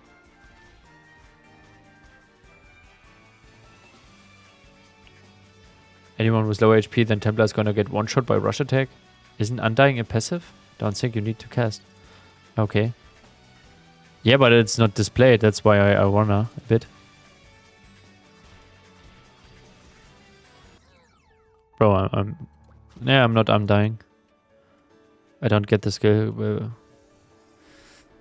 Anyone with lower HP than Templar is gonna get one shot by rush attack. Isn't Undying a passive? Don't think you need to cast. Okay. Yeah, but it's not displayed. That's why I wanna a bit. Bro, I'm not Undying. I don't get the skill.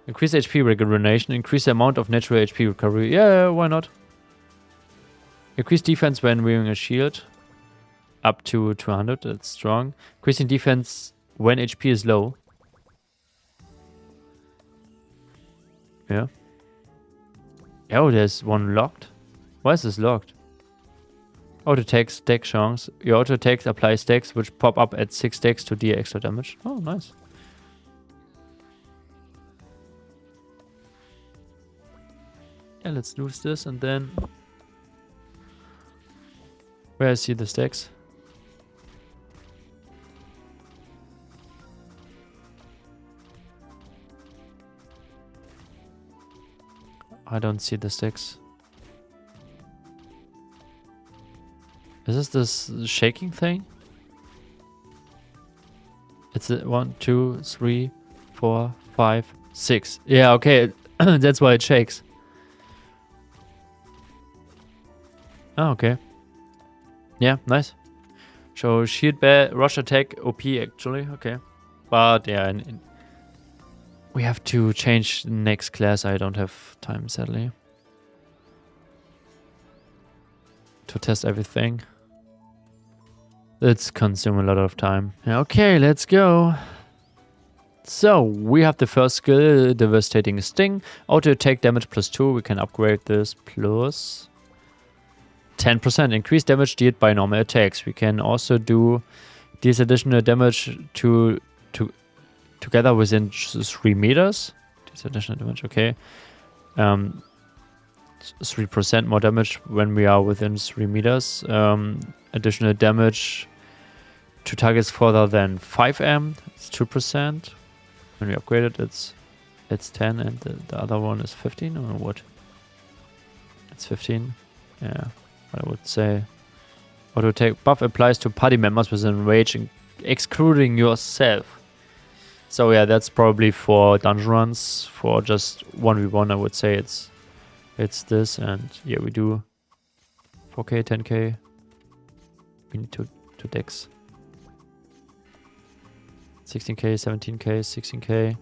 Increase HP regeneration. Increase the amount of natural HP recovery. Yeah, why not? Increase defense when wearing a shield. Up to 200. That's strong. Increasing defense when HP is low. Yeah. Oh, there's one locked. Why is this locked? Auto takes stack chance. Your auto takes apply stacks which pop up at 6 stacks to deal extra damage. Oh, nice. Yeah, let's lose this and then... Where I see the stacks? I don't see the sticks. Is this shaking thing? It's a 1, 2, 3, 4, 5, 6. Yeah, okay. That's why it shakes. Oh, okay. Yeah, nice. So shield rush attack OP actually. Okay. But yeah, we have to change the next class. I don't have time, sadly, to test everything. It's consume a lot of time. Okay, let's go. So we have the first skill, Devastating Sting. Auto attack damage +2. We can upgrade this plus 10%. Increased damage dealt by normal attacks. We can also do this additional damage together within 3 meters. This additional damage, okay. 3% more damage when we are within 3 meters. Additional damage to targets further than 5M. It's 2%. When we upgrade it, it's 10, and the other one is 15, or what? It's 15. Yeah, I would say. Auto attack buff applies to party members within range, excluding yourself. So yeah, that's probably for dungeon runs. For just 1v1, I would say it's this, and yeah, we do 4k, 10k. We need to decks. 16k, 17k, 16k.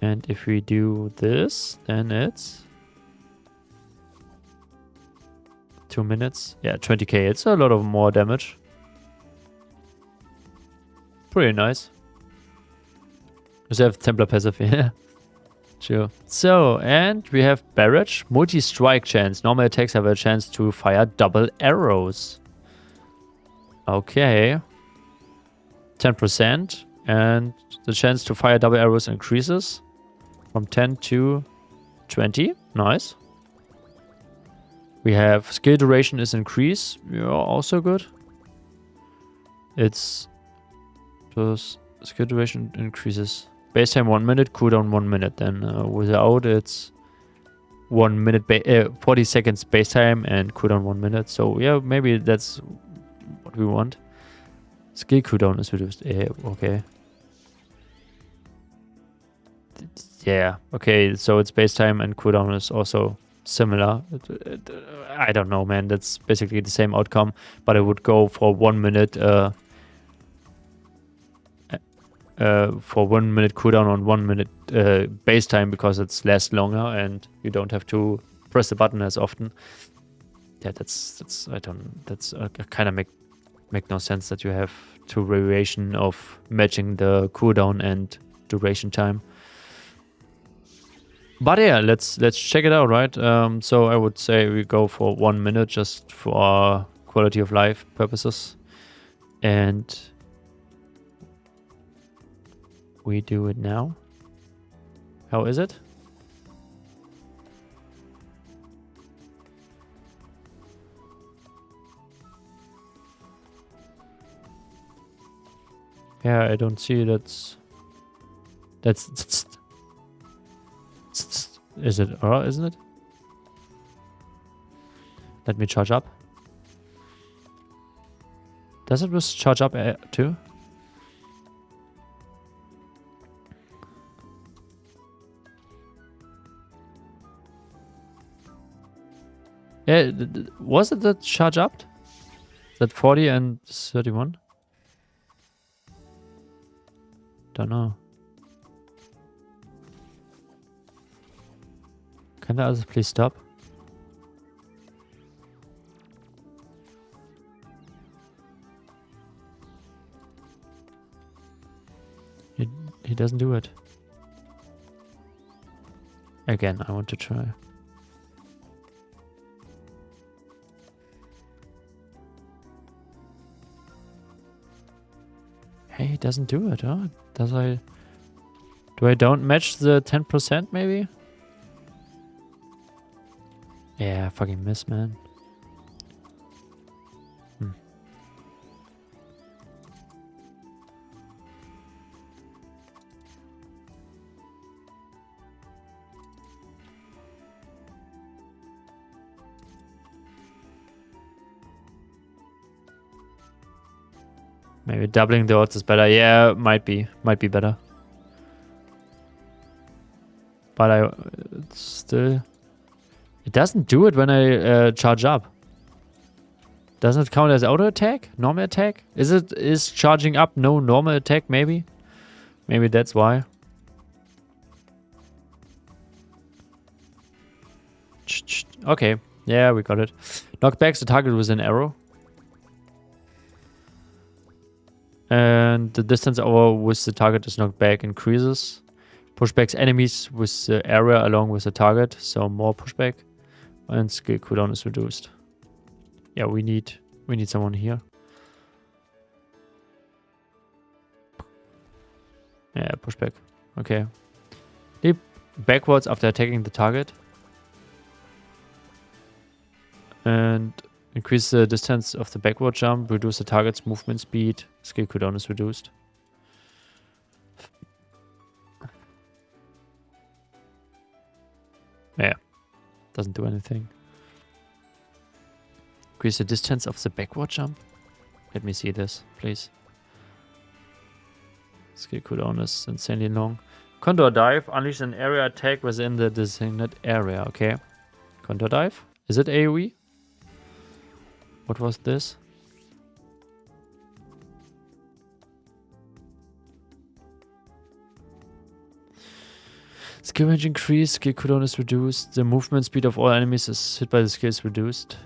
And if we do this, then it's 2 minutes. Yeah, 20k. It's a lot of more damage. Pretty nice. We have Templar passive, yeah. Sure. So, and we have Barrage. Multi-strike chance. Normal attacks have a chance to fire double arrows. Okay. 10%. And the chance to fire double arrows increases from 10 to 20. Nice. We have skill duration is increased. Yeah, also good. It's plus skill duration increases. Base time 1 minute, cooldown 1 minute. Then without it's 1 minute, 40 seconds base time and cooldown 1 minute. So yeah, maybe that's what we want. Skill cooldown is reduced. Okay. Yeah. Okay. So it's base time and cooldown is also similar. I don't know, man. That's basically the same outcome, but I would go for 1 minute. For 1 minute cooldown on 1 minute base time because it's lasts longer and you don't have to press the button as often. Yeah, that's kind of make no sense that you have 2 variation of matching the cooldown and duration time. But yeah, let's check it out, right? So I would say we go for 1 minute just for quality of life purposes, and we do it now. How is it? Yeah, I don't see that's Is it? Or isn't it? Let me charge up. Does it just charge up too? Yeah, was it that charge up? That 40 and 31? Don't know. Can the others please stop? He doesn't do it. Again, I want to try. Hey, he doesn't do it, huh? Do I don't match the 10% maybe? Yeah, I fucking miss, man. Maybe doubling the odds is better. Yeah, might be better. But still, it doesn't do it when I charge up. Doesn't it count as auto attack? Normal attack? Is charging up no normal attack? Maybe that's why. Okay, yeah, we got it. Knockbacks the target with an arrow. And the distance over with the target is knocked back increases. Pushbacks enemies with the area along with the target, so more pushback. And skill cooldown is reduced. Yeah, we need someone here. Yeah, pushback. Okay. Leap backwards after attacking the target. And increase the distance of the backward jump, reduce the target's movement speed, skill cooldown is reduced. Yeah, doesn't do anything. Increase the distance of the backward jump. Let me see this, please. Skill cooldown is insanely long. Condor dive, unleash an area attack within the designated area, okay. Condor dive, is it AoE? What was this? Skill range increased, skill cooldown is reduced. The movement speed of all enemies is hit by the skill is reduced.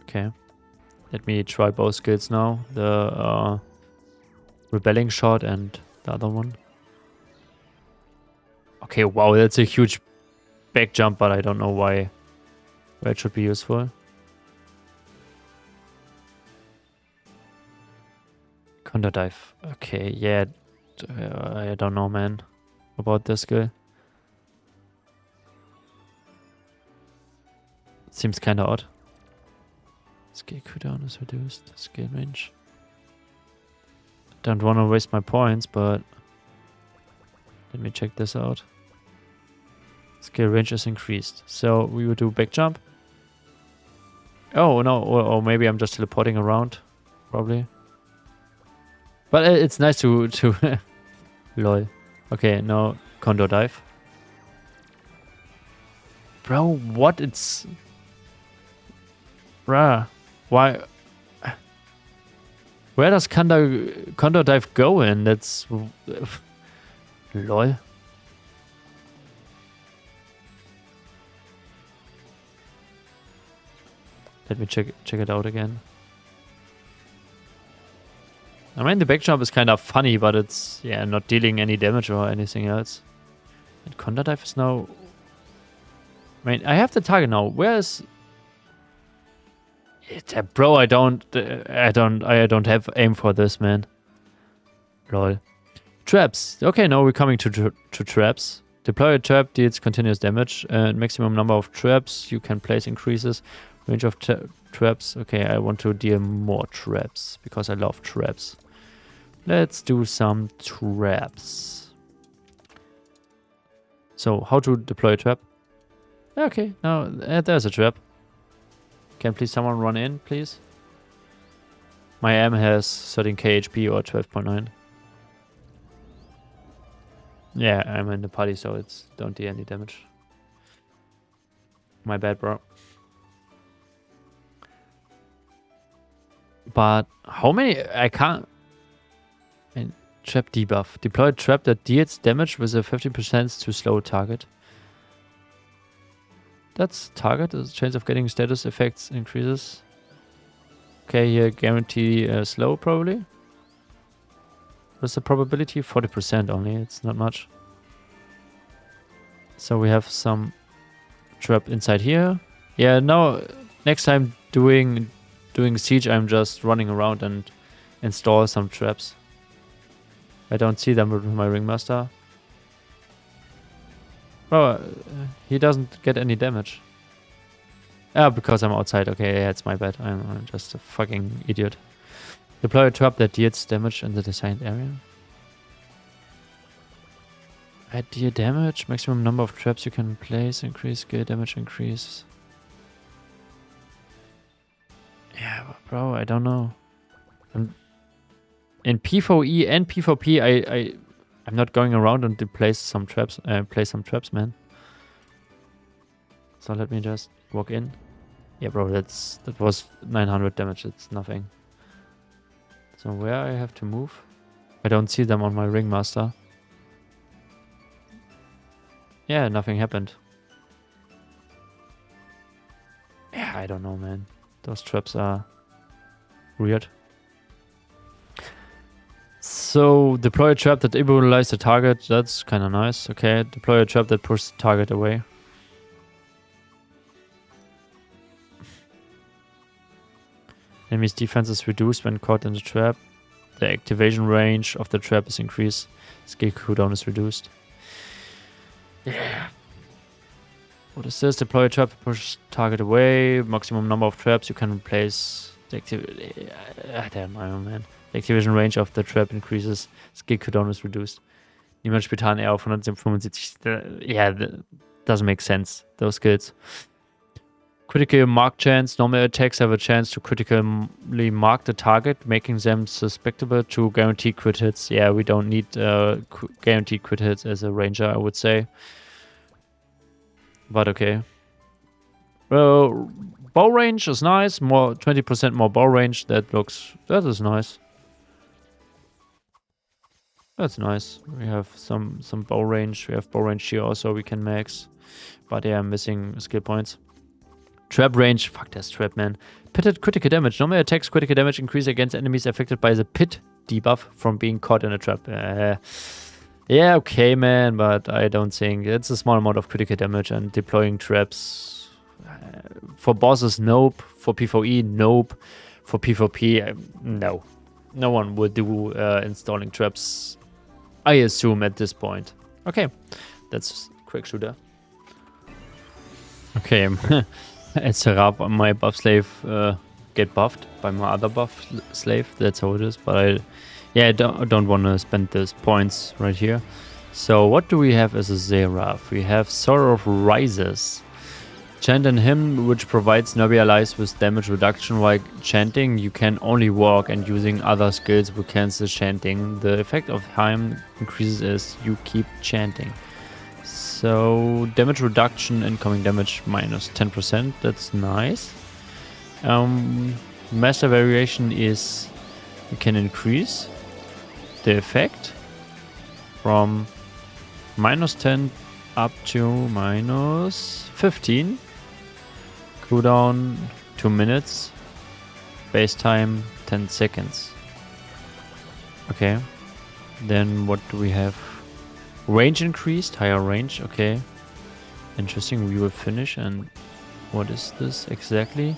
Okay. Let me try both skills now. The rebelling shot and the other one. Okay, wow, that's a huge back jump, but I don't know why it should be useful. Condor dive. Okay, yeah. I don't know, man, about this skill. Seems kind of odd. Skill cooldown is reduced. Skill range. Don't want to waste my points, but let me check this out. Skill range is increased. So we would do back jump. Oh, no. Or maybe I'm just teleporting around. Probably. But it's nice to lol. Okay, now Condor dive. Bro, what? It's... Bruh. Why? Where does Condor dive go in? That's... lol. Let me check it out again. I mean, the back jump is kind of funny, but it's, yeah, not dealing any damage or anything else. And Condor dive is now... I mean, I have the target now. Where is... Bro, I don't have aim for this, man. Lol. Traps. Okay, now we're coming to traps. Deploy a trap deals continuous damage. And maximum number of traps you can place increases. Range of traps. Okay, I want to deal more traps because I love traps. Let's do some traps. So, how to deploy a trap? Okay, now there's a trap. Can please someone run in, please? My M has 13k HP or 12.9. Yeah, I'm in the party, so it's don't do any damage. My bad, bro. But how many? I can't. And trap debuff. Deploy a trap that deals damage with a 50% to slow target. That's target. The chance of getting status effects increases. Okay, here guarantee slow probably. What's the probability? 40% only. It's not much. So we have some trap inside here. Yeah, now next time doing siege, I'm just running around and install some traps. I don't see them with my ringmaster. Oh, he doesn't get any damage. Ah, because I'm outside. Okay, yeah, it's my bad. I'm just a fucking idiot. Deploy a trap that deals damage in the designed area. Add deal damage. Maximum number of traps you can place. Increase skill damage increase. Yeah, bro, I don't know. In PvE and PvP, I'm not going around and place some traps. Place some traps, man. So let me just walk in. Yeah, bro, that was 900 damage. It's nothing. So where I have to move? I don't see them on my ringmaster. Yeah, nothing happened. Yeah, I don't know, man. Those traps are weird. So, deploy a trap that immobilizes the target. That's kind of nice. Okay, deploy a trap that pushes the target away. Enemy's defense is reduced when caught in the trap. The activation range of the trap is increased. Skill cooldown is reduced. Yeah. What is this? Deploy a trap to push target away. Maximum number of traps you can replace. The activity. Damn, Iron Man. The activation range of the trap increases. Skill cooldown is reduced. Niemand spontan eher auf 175. Yeah, that doesn't make sense. Those skills. Critical mark chance. Normal attacks have a chance to critically mark the target, making them susceptible to guaranteed crit hits. Yeah, we don't need guaranteed crit hits as a ranger, I would say. But okay. Well, bow range is nice. 20% more bow range. That is nice. That's nice. We have some bow range. We have bow range here also we can max. But yeah, I'm missing skill points. Trap range. Fuck, that's trap, man. Pitted critical damage. Normal attacks critical damage increase against enemies affected by the pit debuff from being caught in a trap. Yeah, okay, man, but I don't think it's a small amount of critical damage and deploying traps. For bosses, nope. For PvE, nope. For PvP, no. No one would do installing traps, I assume, at this point. Okay, that's quick shooter. Okay, as Seraph, my buff slave get buffed by my other buff slave. That's how it is, but I don't want to spend those points right here. So what do we have as a Seraph? We have Seraph Rises. Chant and hymn, which provides nervy allies with damage reduction. While chanting, you can only walk, and using other skills will cancel chanting. The effect of hymn increases as you keep chanting. So damage reduction, incoming damage minus 10%. That's nice. Master variation is you can increase the effect from minus 10 up to minus 15. Cooldown 2 minutes. Base time 10 seconds. Okay. Then what do we have? Range increased, higher range. Okay. Interesting. We will finish. And what is this exactly?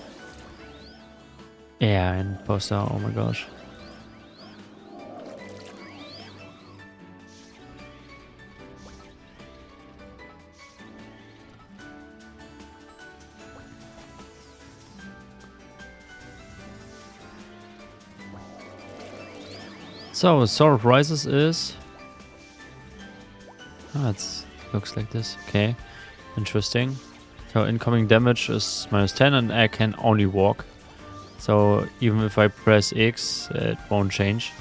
Yeah, and poster. Oh my gosh. So, Sword of Rises is... Ah, it looks like this. Okay, interesting. So, incoming damage is -10 and I can only walk. So, even if I press X, it won't change.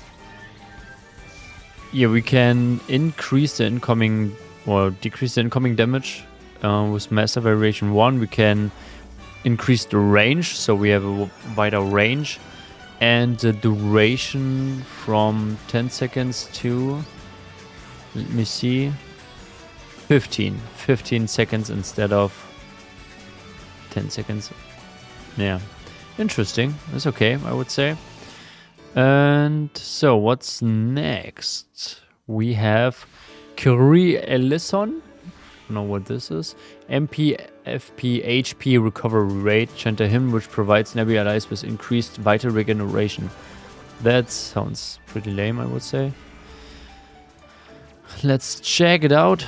Yeah, we can increase the incoming... or decrease the incoming damage with Master Variation 1. We can increase the range, so we have a wider range. And the duration from 10 seconds to, let me see, 15 seconds instead of 10 seconds. Yeah, interesting. That's okay, I would say. And so what's next? We have ellison. I don't know what this is. MP, FP, HP recovery rate. Chant a hymn which provides nearby allies with increased vital regeneration. That sounds pretty lame, I would say. Let's check it out.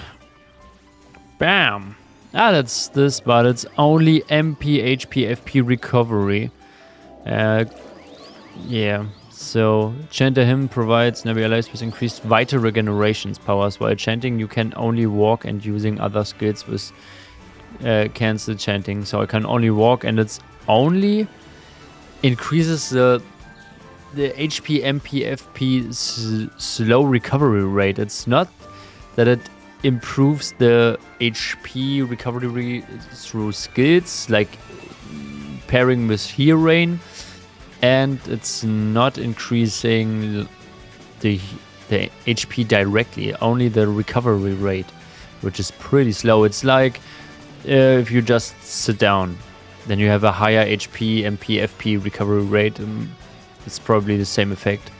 Bam! Ah, that's this, but it's only MP, HP, FP recovery. Yeah. So, chant a hymn provides nearby allies with increased vital regenerations powers. While chanting, you can only walk, and using other skills with cancel chanting. So I can only walk, and it's only increases the HP, MP, FP slow recovery rate. It's not that it improves the HP recovery through skills like pairing with Heal Rain. And it's not increasing the HP directly, only the recovery rate, which is pretty slow. It's like if you just sit down, then you have a higher HP, MP, FP recovery rate. It's probably the same effect,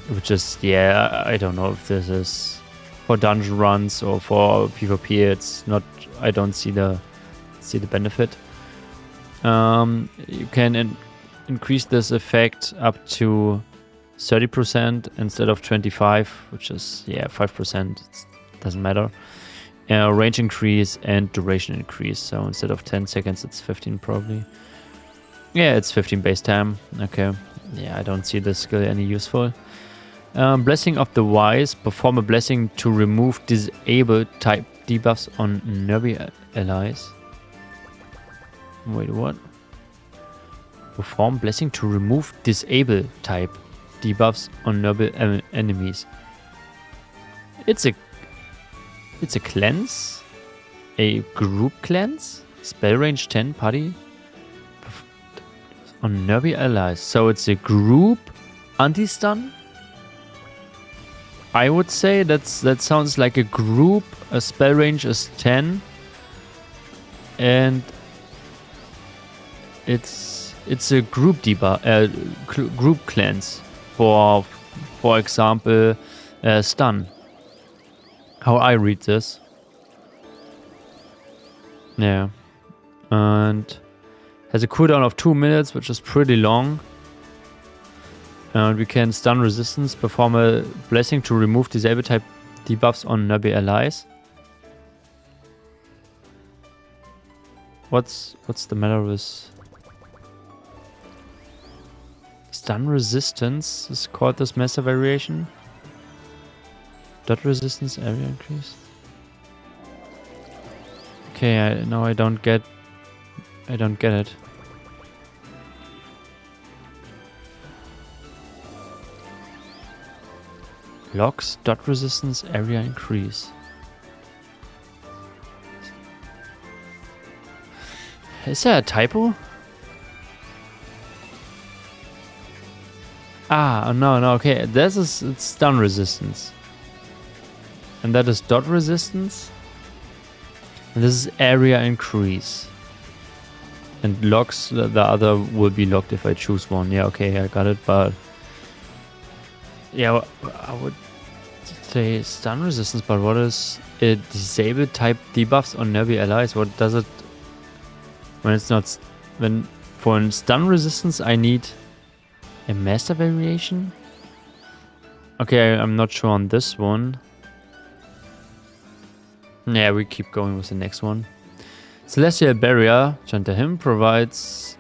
which is, yeah, I don't know if this is for dungeon runs or for PvP. It's not, I don't see the benefit. You can increase this effect up to 30% instead of 25%, which is, yeah, 5%. It doesn't matter. Range increase and duration increase. So instead of 10 seconds, it's 15 probably. Yeah, it's 15 base time. Okay. Yeah, I don't see this skill any useful. Blessing of the Wise. Perform a blessing to remove disabled type debuffs on nearby allies. Wait, what? Perform blessing to remove disable type debuffs on nearby enemies. It's a cleanse, a group cleanse, spell range 10 party on nearby allies. So it's a group anti-stun. I would say that sounds like a group. A spell range is 10, and it's a group debuff, group cleanse for example, stun. How I read this. Yeah. And has a cooldown of 2 minutes, which is pretty long. And we can stun resistance, perform a blessing to remove disabled type debuffs on nearby allies. What's the matter with stun resistance? Is called this master variation. Dot resistance area increase. Okay, I don't get it. Locks dot resistance area increase. Is there a typo? Ah, no, okay. This is it's stun resistance. And that is dot resistance. And this is area increase. And locks, the other will be locked if I choose one. Yeah, okay, I got it, but... Yeah, I would say stun resistance, but what is it? Disabled type debuffs on nearby allies? What does it... When it's not... When for stun resistance I need a master variation? Okay, I'm not sure on this one. Yeah, we keep going with the next one. Celestial Barrier, chant a hymn, provides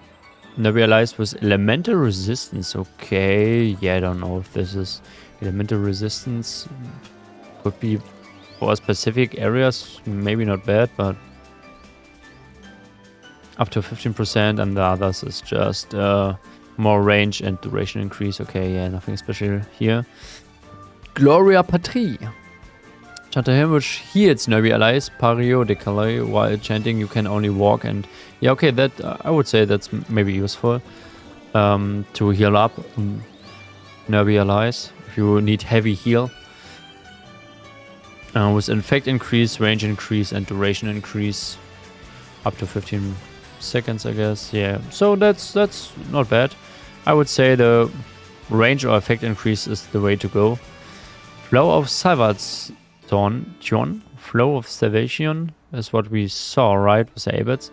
nearby allies with elemental resistance. Okay, yeah, I don't know if this is Elemental resistance could be for specific areas, maybe not bad, but up to 15%, and the others is just more range and duration increase. Okay, yeah, nothing special here. Gloria patri. Chant a hymn which heals nearby allies periodically. While chanting, you can only walk, and yeah, okay, that I would say that's maybe useful to heal up nearby allies if you need heavy heal. With infect increase, range increase, and duration increase, up to 15 seconds, I guess. Yeah, so that's not bad. I would say the range or effect increase is the way to go. Flow of Salvation. Flow of Salvation is what we saw, right, with the Abbots.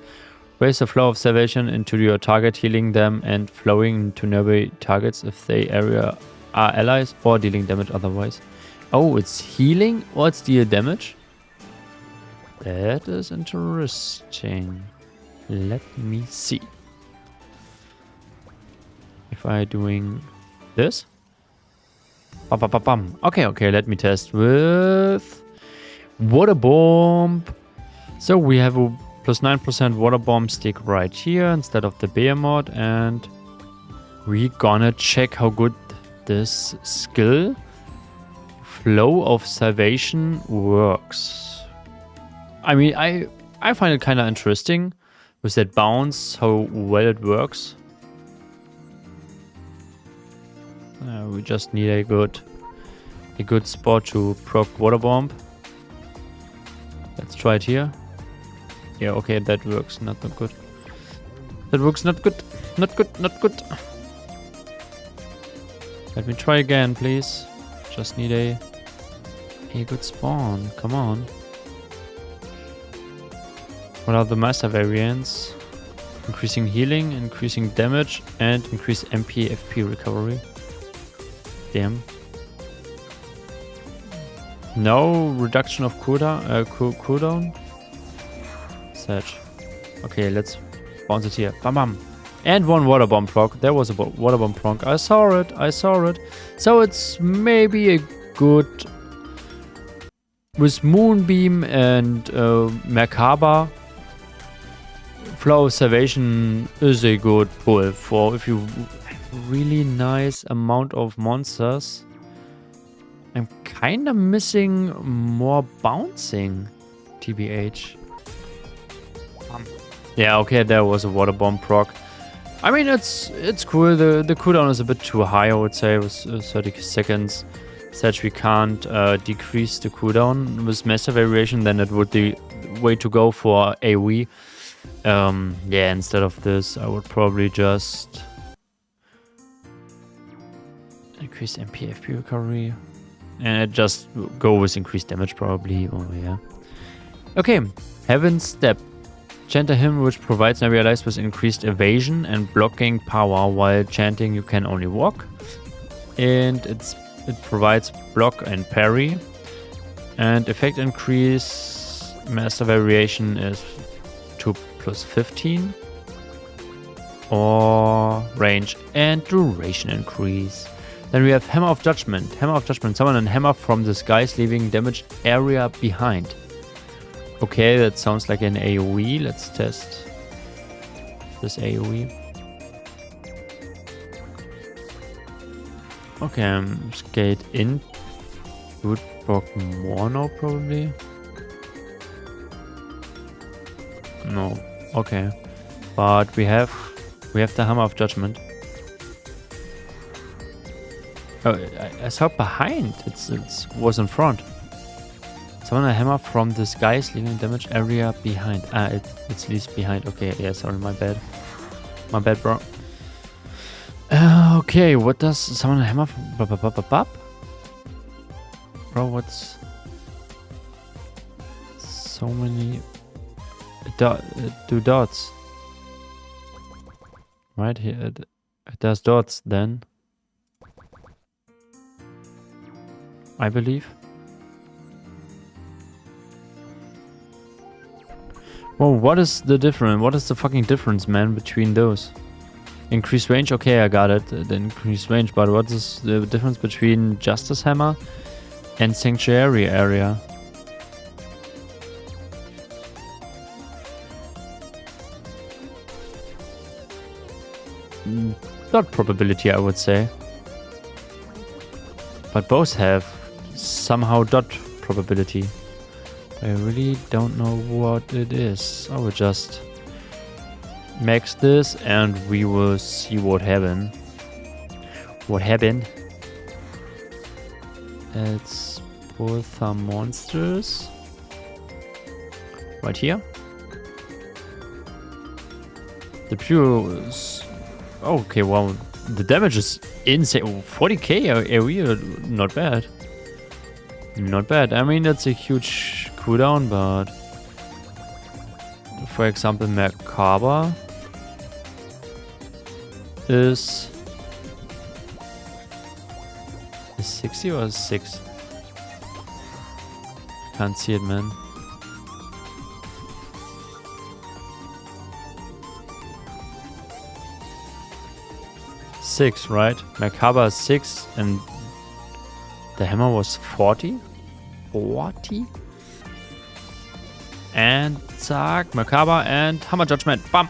Raise the flow of salvation into your target, healing them and flowing to nearby targets if they area are allies, or dealing damage otherwise. Oh, it's healing or it's deal damage? That is interesting. Let me see. If I doing this? Okay, let me test with water bomb. So we have a plus 9% water bomb stick right here instead of the behemoth, and we gonna check how good this skill Flow of Salvation works. I mean, I find it kind of interesting with that bounce, how well it works. We just need a good spot to proc water bomb. Let's try it here. Yeah, okay, that works. Not good. That works not good. Not good. Let me try again, please. Just need a good spawn. Come on. What are the master variants? Increasing healing, increasing damage, and increase MP FP recovery. Damn. No reduction of cooldown. Search. Okay, let's bounce it here. Bam bam. And one water bomb proc. There was a water bomb proc. I saw it. So it's maybe a good... With Moonbeam and Merkaba, Flow of Salvation is a good pull for if you have really nice amount of monsters. I'm kind of missing more bouncing, TBH. Yeah, okay, there was a water bomb proc. I mean, it's cool. The cooldown is a bit too high, I would say, with 30 seconds. Such we can't decrease the cooldown with master variation. Then it would be way to go for AoE. Yeah, instead of this, I would probably just increase MP FP recovery, and it just go with increased damage probably. Oh yeah. Okay, Heaven's Step. Chant a hymn which provides nearby allies with increased evasion and blocking power. While chanting, you can only walk, and it provides block and parry. And effect increase, master variation is 2 plus 15, or range and duration increase. Then we have Hammer of Judgment. Hammer of Judgment. Summon a hammer from the skies, leaving damaged area behind. Okay, that sounds like an AoE. Let's test this AoE. Okay, skate in. Would proc more now, probably. No. Okay. But we have the Hammer of Judgment. Oh, I saw behind. It was in front. Summon a hammer from the skies, leaving damage area behind. It leaves behind. Okay, yeah, sorry, my bad. My bad, bro. Okay, what does summon a hammer from? Bro, what's so many do dots? Right here, it does dots then. I believe. Well, what is the difference? What is the fucking difference, man, between those? Increased range, okay, I got it. The increased range, but what is the difference between Justice Hammer and Sanctuary Area? Dot probability, I would say. But both have somehow dot probability. I really don't know what it is. I will just max this and we will see what happened. What happened? Let's pull some monsters. Right here. The pure is... Okay, wow. The damage is insane. Oh, 40k area, not bad. Not bad. I mean, that's a huge cooldown, but... For example, Merkaba is 60 or 6? Can't see it, man. Six, right? Merkaba is 6 and the hammer was 40? 40? And zack, Merkaba and Hammer Judgment. Bam!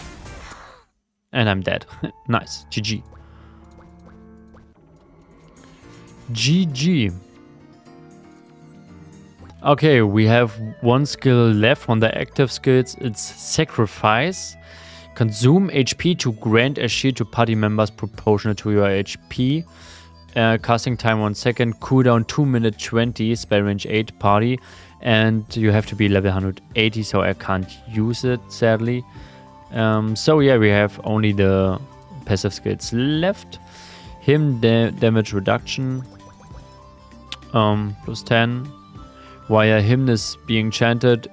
And I'm dead. Nice. GG. GG. Okay, we have one skill left on the active skills. It's Sacrifice. Consume HP to grant a shield to party members proportional to your HP. Casting time 1 second. Cooldown 2 minutes 20. Spell range 8 party. And you have to be level 180, so I can't use it, sadly. So yeah, we have only the passive skills left. Him damage reduction. Plus 10. While him is being chanted,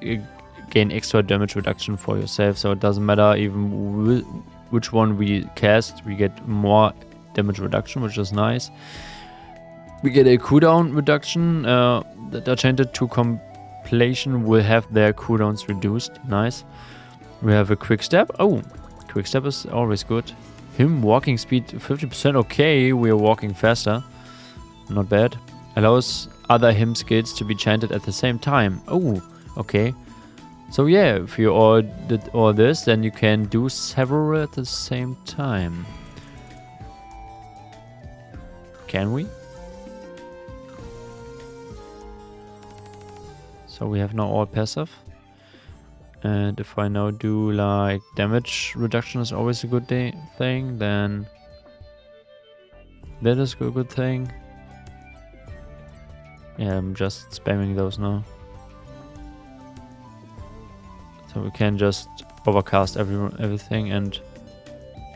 gain extra damage reduction for yourself, so it doesn't matter even which one we cast, we get more damage reduction, which is nice. We get a cooldown reduction. The chanted to completion will have their cooldowns reduced. Nice. We have a quick step. Oh, quick step is always good. Him walking speed 50%. Okay, we are walking faster. Not bad. Allows other him skills to be chanted at the same time. Oh, okay. So yeah, if you all did all this, then you can do several at the same time. Can we? So we have now all passive. And if I now do like damage reduction is always a good thing, then that is a good thing. Yeah, I'm just spamming those now. So we can just overcast everything, and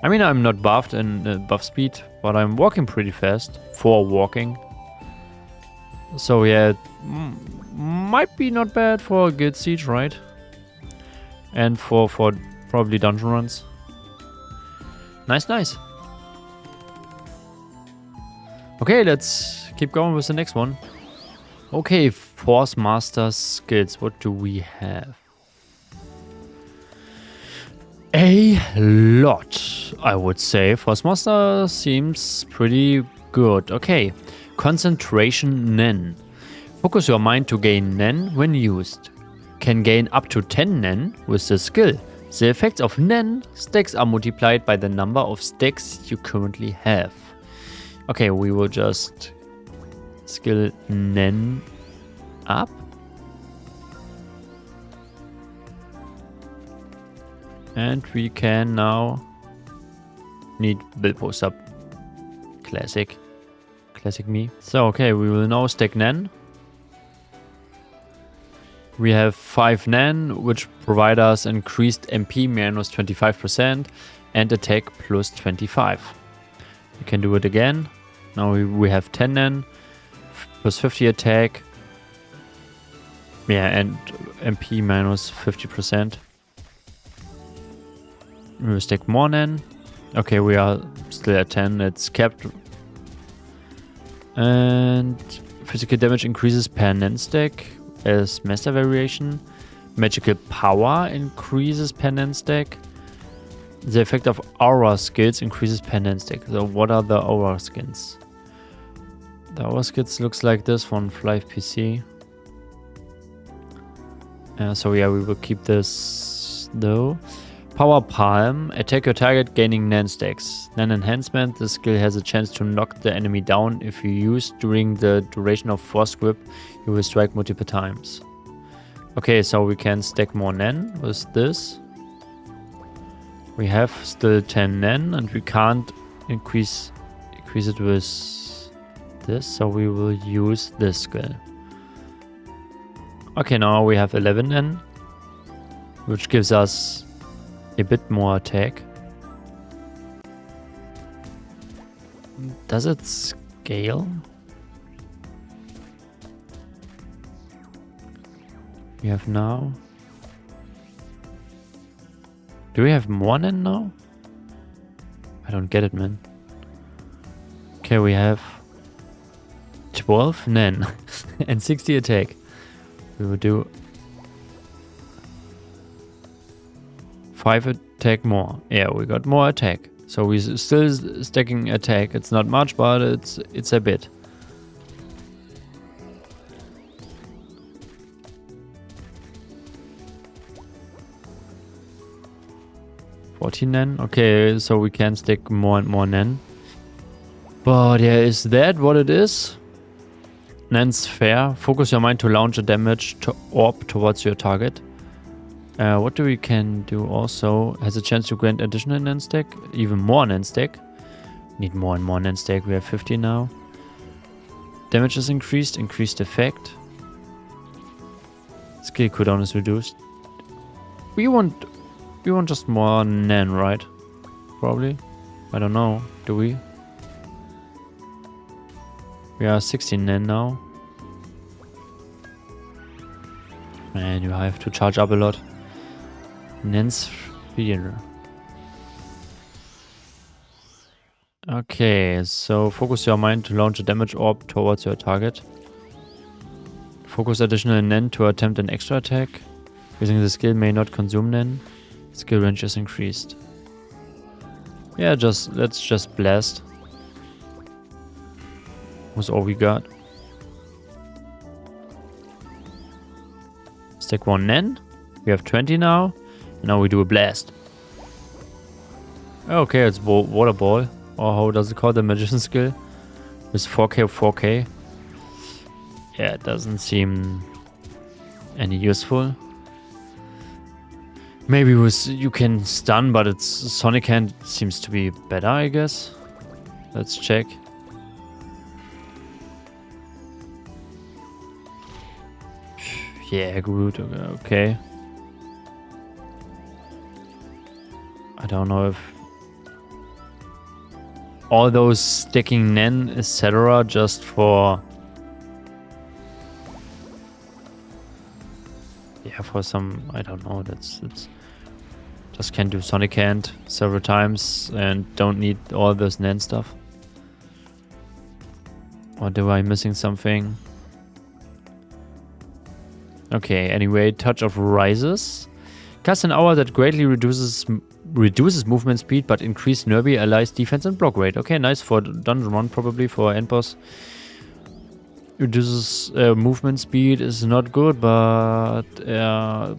I mean, I'm not buffed in buff speed, but I'm walking pretty fast for walking. So yeah, it might be not bad for a guild siege, right? And for probably dungeon runs. Nice, nice. Okay, let's keep going with the next one. Okay, Force Master skills. What do we have? A lot, I would say. Force Master seems pretty good. Okay, Concentration Nen. Focus your mind to gain Nen when used. Can gain up to 10 Nen with the skill. The effects of Nen stacks are multiplied by the number of stacks you currently have. Okay, we will just skill Nen up. And we can now need build post up. Classic me. So okay, we will now stack Nen. We have 5 Nen, which provide us increased MP minus 25% and attack plus 25. We can do it again. Now we have 10 Nen, plus 50 attack. Yeah, and MP minus 50%. We will stack more Nen. Okay, we are still at 10. It's kept. And physical damage increases per Nen stack as master variation. Magical power increases per Nen stack. The effect of aura skills increases per nen stack. So what are the aura skins? The aura skins looks like this one, FlyFF PC. So yeah, we will keep this though. Power Palm. Attack your target gaining nen stacks. Nen enhancement. This skill has a chance to knock the enemy down. If you use during the duration of force grip, you will strike multiple times. Okay, so we can stack more nen with this. We have still 10 nen and we can't increase it with this, so we will use this skill. Okay, now we have 11 nen, which gives us a bit more attack. Does it scale? We have now. Do we have more nen now? I don't get it, man. Okay, we have 12 nen and 60 attack. We will do 5 attack more. Yeah, we got more attack. So we're still stacking attack. It's not much, but it's a bit. Nen. Okay, so we can stick more and more nen. But yeah, is that what it is? Nen's fair. Focus your mind to launch a damage orb towards your target. What do we can do also? Has a chance to grant additional nen stack. Even more nen stack. Need more and more nen stack. We have 50 now. Damage is increased. Increased effect. Skill cooldown is reduced. We want just more nen, right? Probably. I don't know. Do we? We are 16 nen now. Man, you have to charge up a lot. Nen's fear. Okay, so focus your mind to launch a damage orb towards your target. Focus additional nen to attempt an extra attack. Using the skill may not consume nen. Skill range is increased. Yeah, let's just blast. Was all we got. Stack 1 nen. We have 20 now. And now we do a blast. Okay, it's water ball. Or how does it call the magician skill? With 4k of 4k. Yeah, it doesn't seem any useful. Maybe with you can stun, but its Sonic Hand seems to be better, I guess. Let's check. Yeah, good. Okay. I don't know if all those sticking nen, etc., just for for some, I don't know, that's just can do Sonic Hand several times and don't need all this nen stuff. Or do I missing something? Okay, anyway, Touch of Rises. Cast an aura that greatly reduces movement speed but increase nearby allies defense and block rate. Okay, nice for Dungeon 1, probably for end boss. Reduces movement speed is not good, but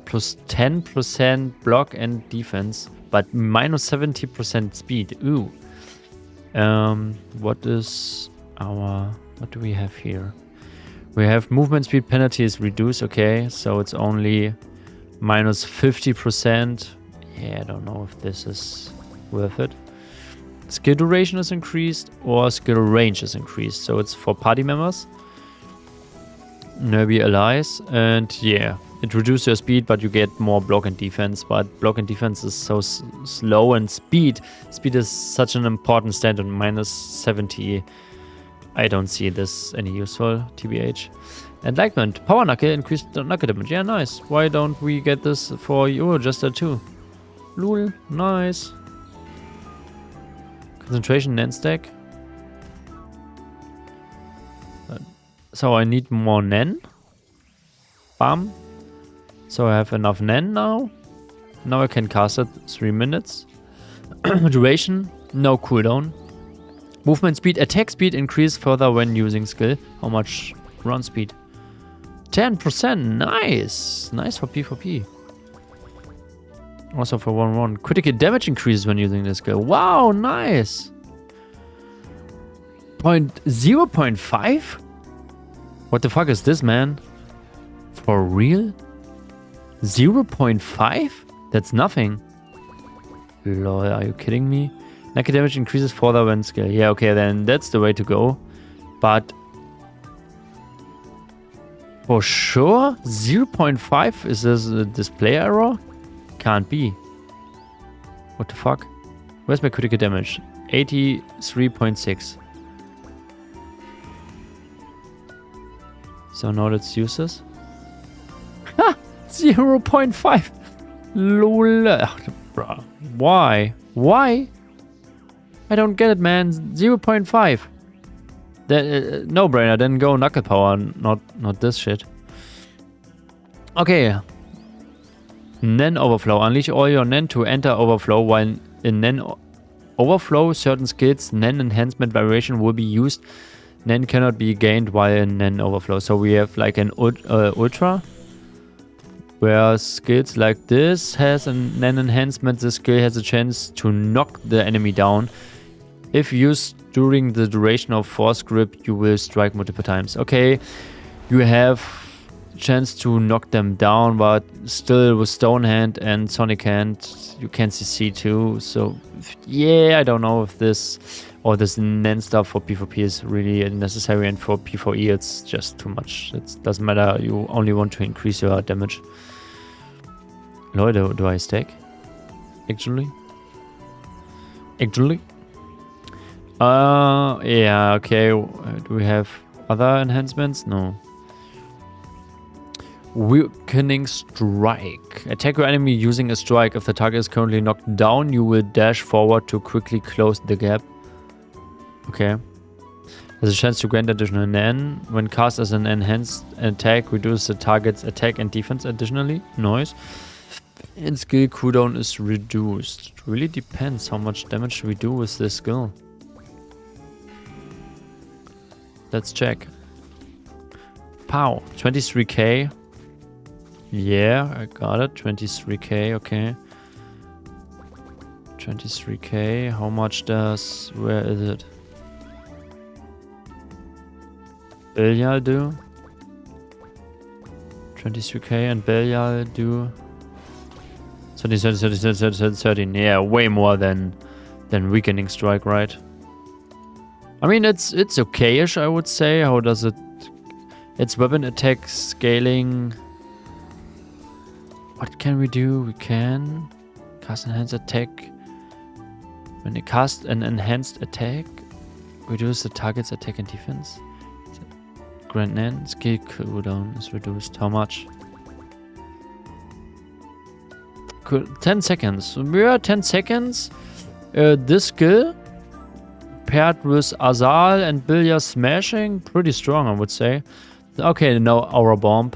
plus 10% block and defense, but minus 70% speed. Ooh. What do we have here? We have movement speed penalty is reduced. Okay, so it's only minus 50%. Yeah, I don't know if this is worth it. Skill duration is increased or skill range is increased, so it's for party members. Nearby allies, and yeah, it reduces your speed, but you get more block and defense. But block and defense is so slow, and speed is such an important stat. On minus 70, I don't see this any useful, TBH. Enlightenment, power knuckle, increased knuckle damage. Yeah, nice. Why don't we get this for you, Jester too? Lul, nice. Concentration, nen stack. So I need more nen. Bam. So I have enough nen now. Now I can cast it 3 minutes. Duration, no cooldown. Movement speed, attack speed increase further when using skill. How much run speed? 10%, nice. Nice for P4P. Also for 1-1. Critical damage increases when using this skill. Wow, nice. 0.5? What the fuck is this, man? For real? 0.5? That's nothing. Lol, are you kidding me? Naked damage increases further when skill. Yeah, okay, then that's the way to go. But for sure, 0.5? Is this a display error? Can't be. What the fuck? Where's my critical damage? 83.6. So now let's use this. Ha! 0.5! Lol. Ugh, bruh. Why? Why? I don't get it, man. 0.5. No brainer. Then go knuckle power, not this shit. Okay. Nen overflow. Unleash all your Nen to enter overflow. While in Nen overflow, certain skills Nen enhancement variation will be used. Nen cannot be gained while in Nen overflow. So we have like an ultra, where skills like this has a Nen enhancement. This skill has a chance to knock the enemy down. If used during the duration of force grip, you will strike multiple times. Okay, you have chance to knock them down, but still with Stone Hand and Sonic Hand, you can CC too. So yeah, I don't know if this or this Nen stuff for P4P is really necessary, and for P4E it's just too much. It doesn't matter, you only want to increase your damage. Leute, do I stack? Actually? Yeah, okay. Do we have other enhancements? No. Weakening strike. Attack your enemy using a strike. If the target is currently knocked down, you will dash forward to quickly close the gap. Okay. There's a chance to grant additional Nen. When cast as an enhanced attack, reduce the target's attack and defense additionally. Nice. And skill cooldown is reduced. It really depends how much damage we do with this skill. Let's check. Pow. 23k. Yeah, I got it. 23k, okay. 23k. How much does... Where is it? Belial do? 23k and Belial do... 13. Yeah, way more than Weakening Strike, right? I mean, it's okay-ish, I would say. How does it... It's weapon attack scaling... What can we do? We can cast enhanced attack. When you cast an enhanced attack, reduce the target's attack and defense. Grant Nen, skill cooldown is reduced. How much? Cool. 10 seconds. We are 10 seconds. This skill paired with Azal and Billiard Smashing, pretty strong, I would say. Okay, now Aura Bomb.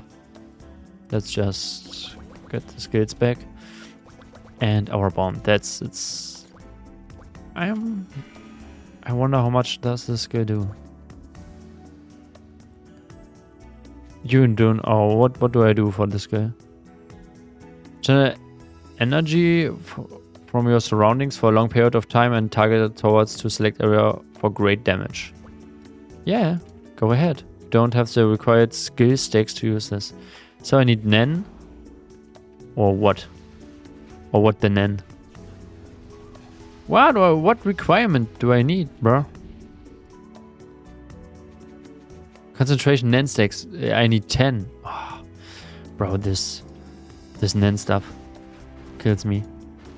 Let's just get the skills back. And Aura Bomb. I wonder how much does this skill do. Oh, what do I do for this skill? Channel energy from your surroundings for a long period of time and target it towards to select area for great damage. Yeah, go ahead. Don't have the required skill stakes to use this. So I need Nen. Or what? Or what the Nen? What requirement do I need, bro? Concentration Nen stakes. I need 10. Oh, bro, this Nen stuff kills me.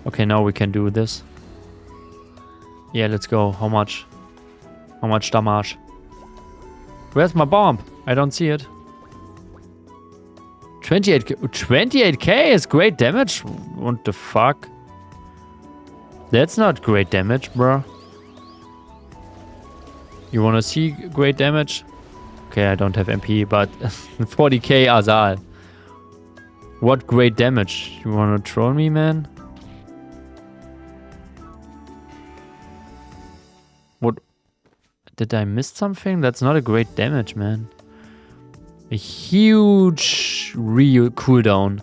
Okay, now we can do this. Yeah, let's go. How much? How much damage? Where's my bomb? I don't see it. 28k. 28k is great damage? What the fuck? That's not great damage, bro. You wanna see great damage? Okay, I don't have MP, but 40k Azal. What great damage? You wanna troll me, man? What? Did I miss something? That's not a great damage, man. A huge cooldown.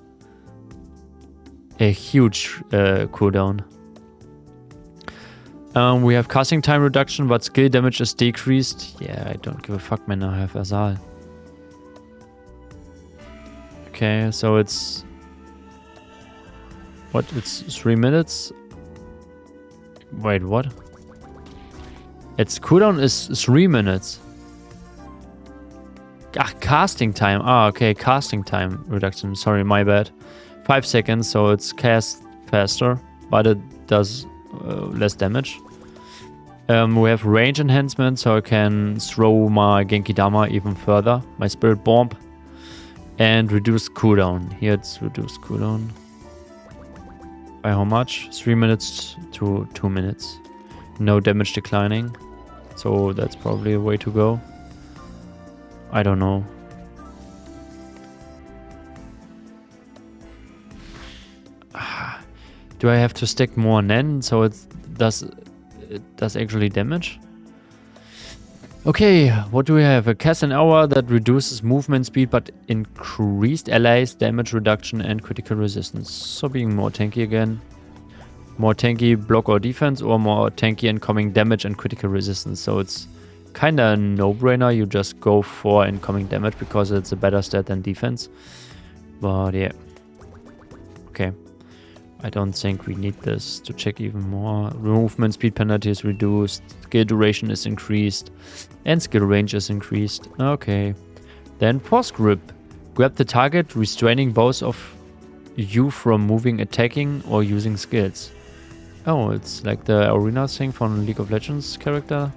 A huge cooldown. We have casting time reduction, but skill damage is decreased. Yeah, I don't give a fuck, man. I have Azal. Okay, so it's... What? It's 3 minutes? Wait, what? Its cooldown is 3 minutes. Ah, casting time. Ah, okay, casting time reduction. Sorry, my bad. 5 seconds, so it's cast faster, but it does less damage. We have range enhancement, so I can throw my Genki Dama even further. My Spirit Bomb. And reduce cooldown. Here it's reduced cooldown. By how much? 3 minutes to 2 minutes. No damage declining. So that's probably a way to go. I don't know. Do I have to stack more Nen so it does actually damage? Okay, what do we have? A cast an hour that reduces movement speed but increased allies, damage reduction and critical resistance. So being more tanky again. More tanky block or defense, or more tanky incoming damage and critical resistance. So it's kind of a no-brainer. You just go for incoming damage because it's a better stat than defense. But yeah. Okay. I don't think we need this to check even more. Movement speed penalty is reduced. Skill duration is increased. And skill range is increased. Okay. Then force grip. Grab the target, restraining both of you from moving, attacking, or using skills. Oh, it's like the arena thing from League of Legends character.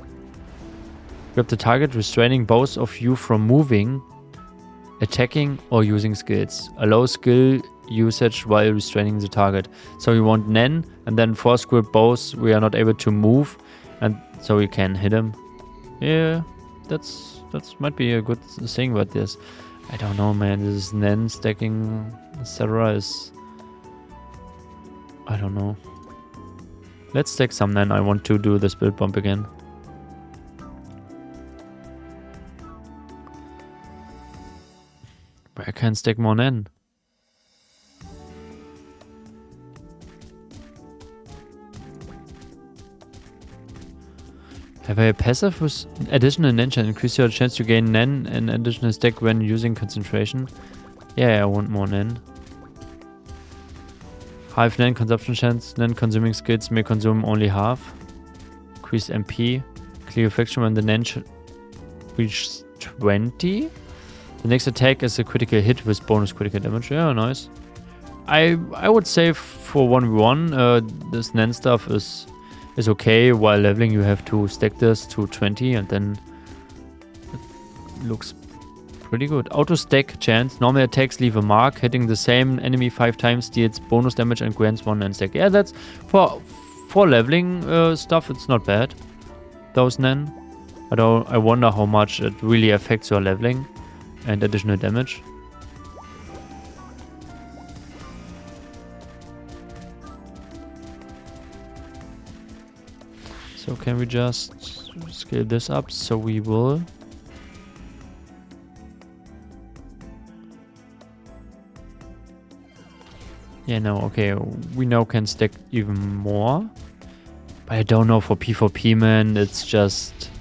Grab the target, restraining both of you from moving, attacking, or using skills. Allow skill usage while restraining the target. So you want Nen, and then force grip both. We are not able to move, and so you can hit him. Yeah, that's might be a good thing, but this, I don't know, man. This Nen stacking Sarah is, I don't know. Let's stack some Nen. I want to do the Spirit Bomb again. But I can stack more Nen. Have I a passive with additional Nen chance? Increase your chance to gain Nen and additional stack when using concentration. Yeah, I want more Nen. Half Nen consumption chance. Nen consuming skills may consume only half. Increase MP. Clear affliction when the Nen reaches 20. The next attack is a critical hit with bonus critical damage. Yeah, nice. I would say for 1v1, this Nen stuff is okay. While leveling, you have to stack this to 20, and then it looks pretty good. Auto stack chance. Normal attacks leave a mark. Hitting the same enemy 5 times deals bonus damage and grants 1 Nen stack. Yeah, that's for leveling stuff. It's not bad. Those Nen. I wonder how much it really affects your leveling and additional damage. So can we just scale this up? So we will. Yeah, no, okay. We now can stack even more. But I don't know for P4P, man. It's just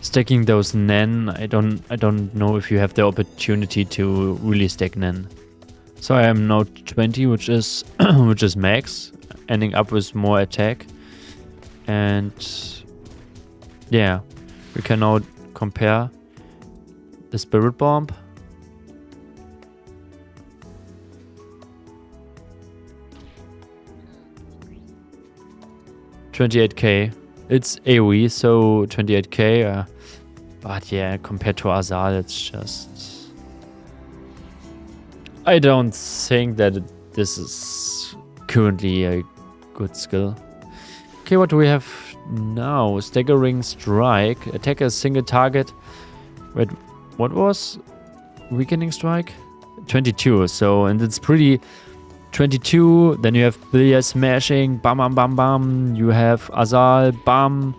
stacking those Nen. I don't know if you have the opportunity to really stack Nen. So I am now 20, which is max, ending up with more attack. And yeah, we can now compare the Spirit Bomb. $28k. It's AoE, so 28k. But yeah, compared to Azal, it's just... I don't think that this is currently a good skill. Okay, what do we have now? Staggering Strike. Attack a single target. Wait, what was Weakening Strike? 22. So, and it's pretty... 22. Then you have Billiard Smashing. Bam, bam, bam, bam. You have Azal. Bam.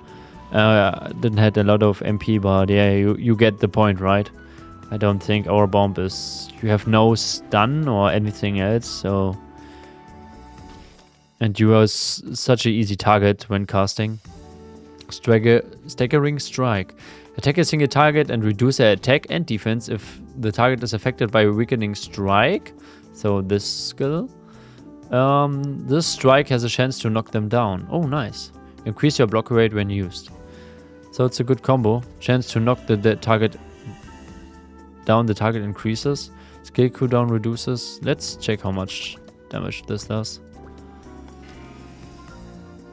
Didn't had a lot of MP, but yeah, you get the point, right? I don't think our bomb is... You have no stun or anything else, so... And you are such an easy target when casting. Staggering Strike. Attack a single target and reduce their attack and defense if the target is affected by a weakening strike. So this skill. This strike has a chance to knock them down. Oh, nice. Increase your block rate when used. So it's a good combo. Chance to knock the target down, the target increases. Skill cooldown reduces. Let's check how much damage this does.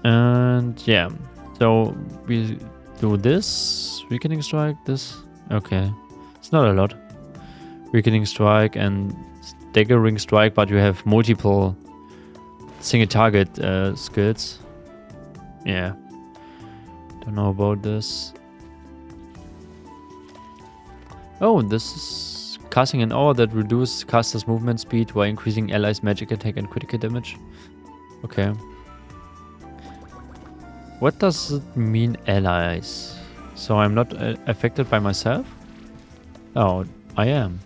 And yeah, so we do this. Weakening strike, this. Okay. It's not a lot. Weakening strike and staggering strike, but you have multiple single target skills. Yeah. Don't know about this. Oh, this is casting an aura that reduces caster's movement speed while increasing allies' magic attack and critical damage. Okay. What does it mean, allies? So I'm not affected by myself? Oh, I am.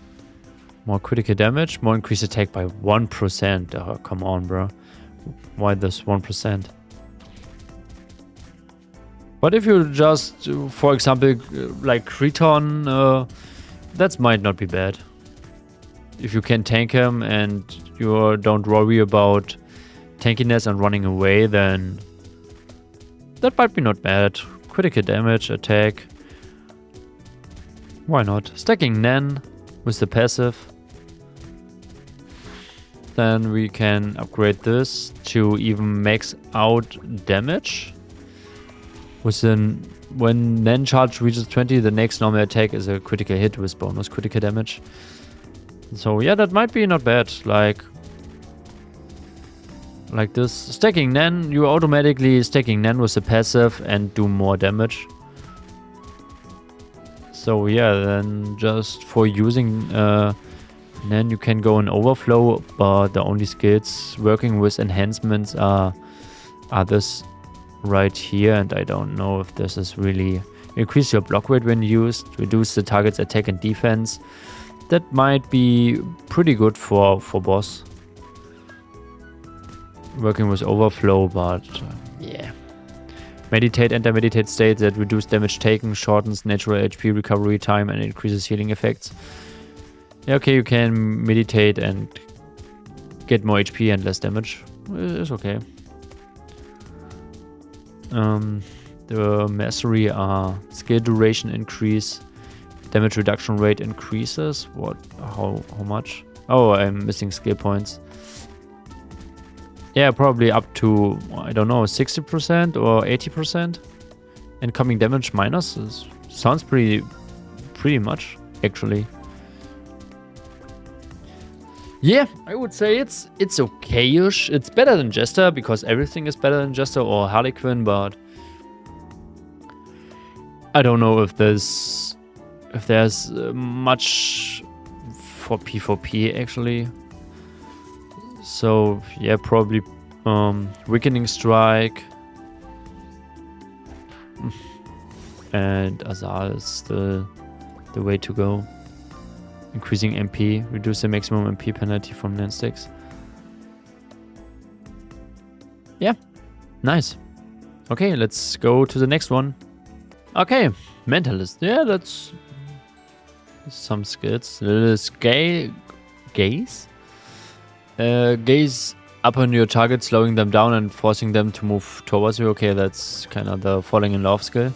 More critical damage, more increased attack by 1%. Oh, come on, bro. Why this 1%? What if you just, for example, like Creton, that might not be bad. If you can tank him and you don't worry about tankiness and running away, then that might be not bad. Critical damage, attack. Why not? Stacking Nan with the passive. Then we can upgrade this to even max out damage. When Nan charge reaches 20, the next normal attack is a critical hit with bonus critical damage. So yeah, that might be not bad. Like this. Stacking Nan, you automatically stacking Nan with the passive and do more damage. So yeah, then just for using Nan you can go in overflow, but the only skills working with enhancements are this right here, and I don't know if this is really... Increase your block rate when used, reduce the target's attack and defense. That might be pretty good for boss. Working with overflow, but yeah. Meditate, enter meditate state that reduce damage taken, shortens natural HP recovery time and increases healing effects. Yeah, okay, you can meditate and get more HP and less damage. It's okay. The mastery are skill duration increase, damage reduction rate increases. What? How much? Oh, I'm missing skill points. Yeah, probably up to, I don't know, 60% or 80%. Incoming damage minus sounds pretty much, actually. Yeah, I would say it's okay-ish. It's better than Jester, because everything is better than Jester or Harley Quinn, but I don't know if there's much for PvP actually. So yeah, probably Weakening Strike and Azal is the way to go. Increasing MP, reduce the maximum MP penalty from Nan sticks. Yeah, nice. Okay, let's go to the next one. Okay, Mentalist. Yeah, that's some skills. Gaze? Gaze upon your target, slowing them down and forcing them to move towards you. Okay, that's kind of the falling in love skill,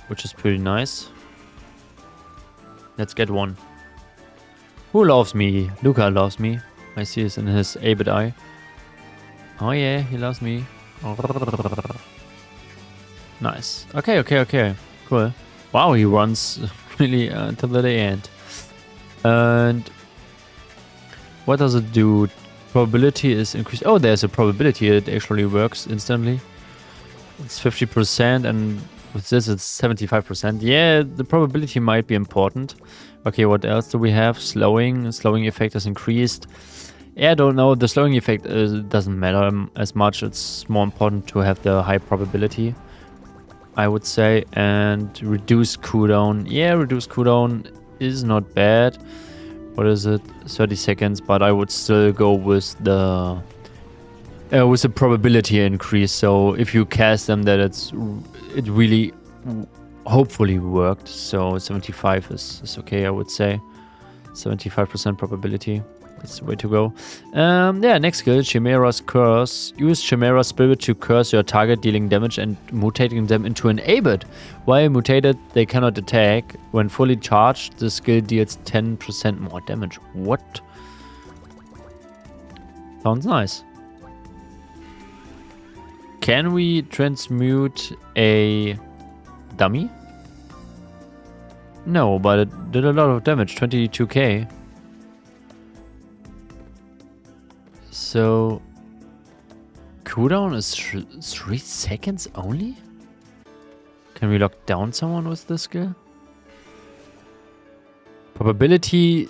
which is pretty nice. Let's get one. Who loves me? Luca loves me. I see this in his A-bit eye. Oh yeah, he loves me. Nice. Okay. Cool. Wow, he runs really until the end. And what does it do? Probability is increased. Oh, there's a probability. It actually works instantly. It's 50%, and with this it's 75%. Yeah, the probability might be important. Okay, what else do we have? Slowing. Slowing effect is increased. Yeah, I don't know. The slowing effect doesn't matter as much. It's more important to have the high probability. I would say, and reduce cooldown. Yeah, reduce cooldown is not bad. What is it? 30 seconds, but I would still go with the probability increase. So if you cast them, that it really hopefully worked. So 75 is okay, I would say. 75% probability. That's the way to go. Yeah, next skill, Chimera's Curse. Use Chimera Spirit to curse your target, dealing damage and mutating them into an abbot. While mutated, they cannot attack. When fully charged, the skill deals 10% more damage. What? Sounds nice. Can we transmute a dummy? No, but it did a lot of damage, 22k. So, cooldown is 3 seconds only? Can we lock down someone with this skill? Probability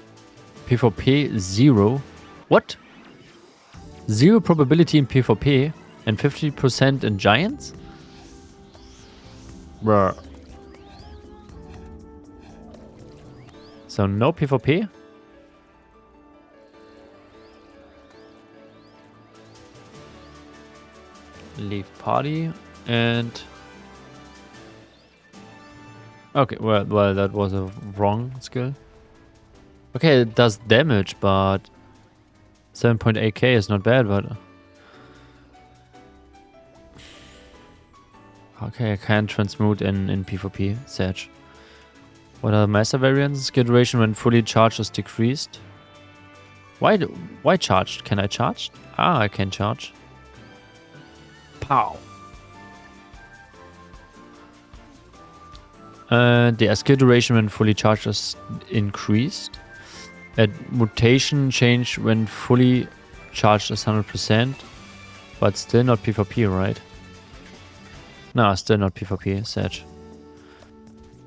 PvP 0. What? 0 probability in PvP and 50% in giants? Bruh. So no PvP? Leave party and... Okay, well that was a wrong skill. Okay, it does damage, but 7.8k is not bad, but... Okay, I can't transmute in PvP. Sad. What are the master variants? Skill duration when fully charged is decreased. Why charged? Can I charge? Ah, I can charge. Pow. The skill duration when fully charged is increased. At mutation change when fully charged is 100%. But still not PvP, right? No, still not PvP. Sad.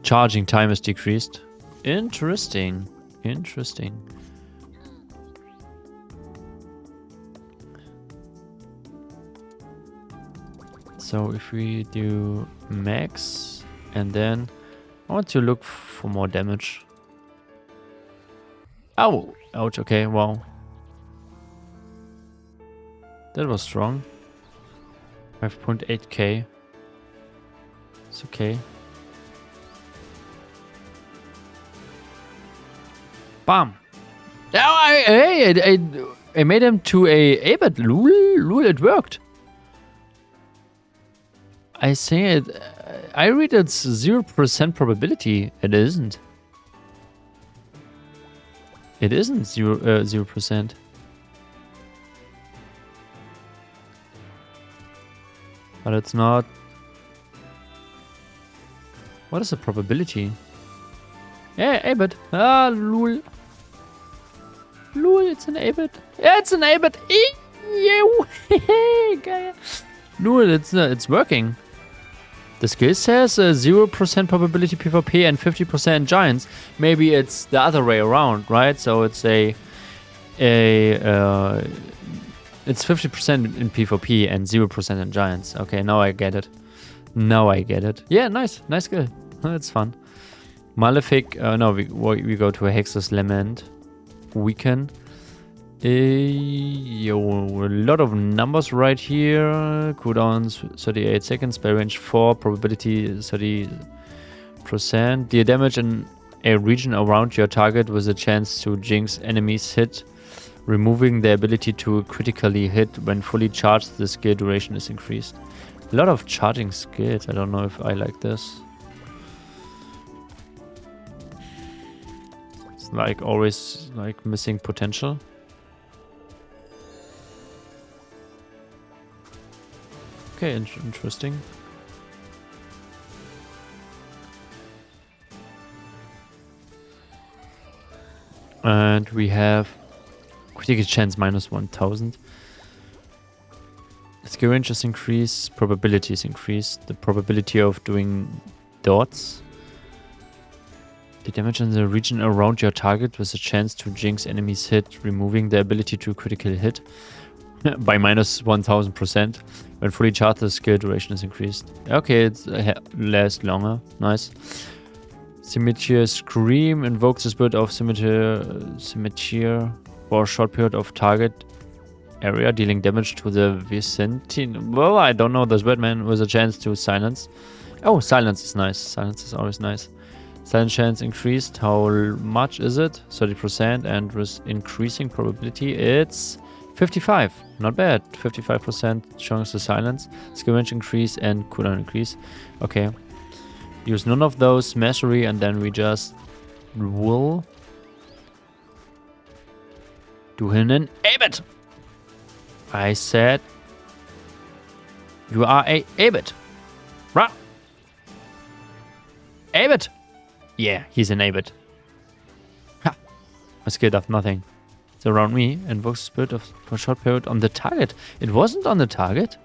Charging time is decreased. Interesting. Interesting. So if we do max and then I want to look for more damage. Ow! Ouch, okay, wow. That was strong. 5.8k. It's okay. Bam! Oh, I made him to a abbot. Lul, it worked. I say it. I read it's 0% probability. It isn't. It isn't 0%. But it's not. What is the probability? Yeah, abbot. Ah, lul. Lul, it's an abbot. Yeah, it's an abbot. Ew. Lul, it's working. The skill says 0% probability PvP and 50% giants. Maybe it's the other way around, right? So it's it's 50% in PvP and 0% in giants. Okay, now I get it. Now I get it. Yeah, nice skill. That's fun. Malefic. No, we go to a Hex's Lament. Weaken. Yo, a lot of numbers right here. Cooldowns 38 seconds, spell range 4, probability 30%. Deal damage in a region around your target with a chance to jinx enemies hit, removing the ability to critically hit when fully charged. The skill duration is increased. A lot of charging skills. I don't know if I like this. It's like always like missing potential. Okay, interesting. And we have critical chance minus 1000. Skill range is increased, probability is increased. The probability of doing dots. The damage in the region around your target with a chance to jinx enemies hit, removing the ability to critical hit. by minus 1000%. When fully charged, the skill duration is increased. Okay, it lasts longer. Nice. Scimitar Scream invokes the spirit of Scimitar for a short period of target area, dealing damage to the vicinity. Well, I don't know this word, man. With a chance to silence. Oh, silence is nice. Silence is always nice. Silence chance increased. How much is it? 30%. And with increasing probability, it's 55. Not bad. 55% chance to silence. Skill range increase and cooldown increase. Okay. Use none of those. Mastery, and then we just will do him an A-bit. I said you are a A-bit. Rah. A-bit. Yeah, he's an A-bit. Ha! My skill does nothing. It's around me. Invokes the spirit of for a short period on the target. It wasn't on the target.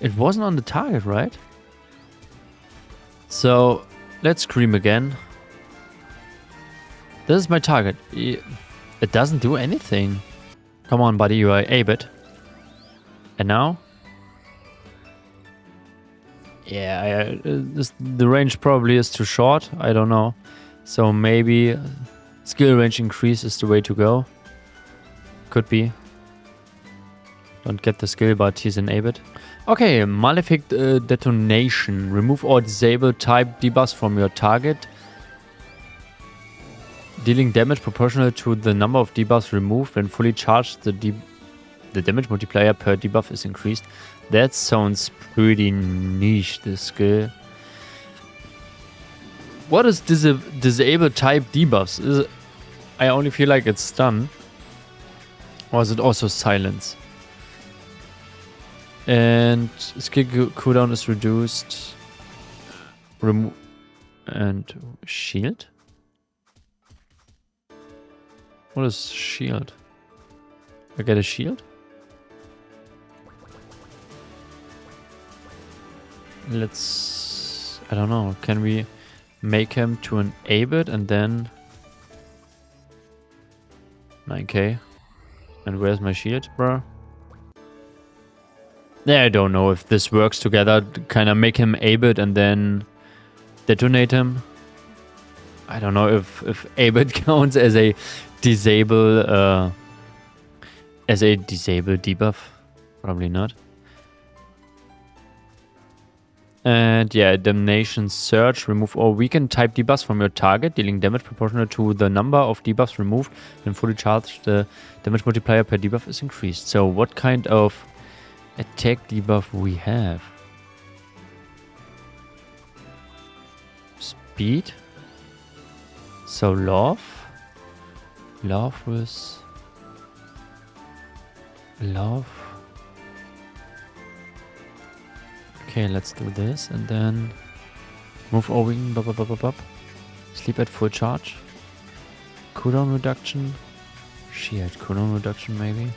It wasn't on the target, right? So, let's scream again. This is my target. It doesn't do anything. Come on, buddy, you are A-bit. And now? Yeah, the range probably is too short. I don't know. So maybe skill range increase is the way to go. Could be. Don't get the skill, but he's an A-bit. Okay, Malefic Detonation. Remove or disable type debuffs from your target, dealing damage proportional to the number of debuffs removed. When fully charged, the damage multiplier per debuff is increased. That sounds pretty niche, this skill. What is disable type debuffs? I only feel like it's stun. Or is it also silence? And skill cooldown is reduced. Remove and shield? What is shield? I get a shield? Let's... I don't know. Can we make him to an A-bit and then... 9k. And where's my shield, bro? Yeah, I don't know if this works together. Kind of make him A-bit and then detonate him. I don't know if A-bit counts as a disable debuff. Probably not. And yeah, Damnation Surge. Remove all weakened type debuffs from your target, dealing damage proportional to the number of debuffs removed. When fully charged, the damage multiplier per debuff is increased. So what kind of attack debuff we have? Speed. So love with love. Okay, let's do this and then move over. Sleep at full charge. Cooldown reduction. Shield cooldown reduction maybe.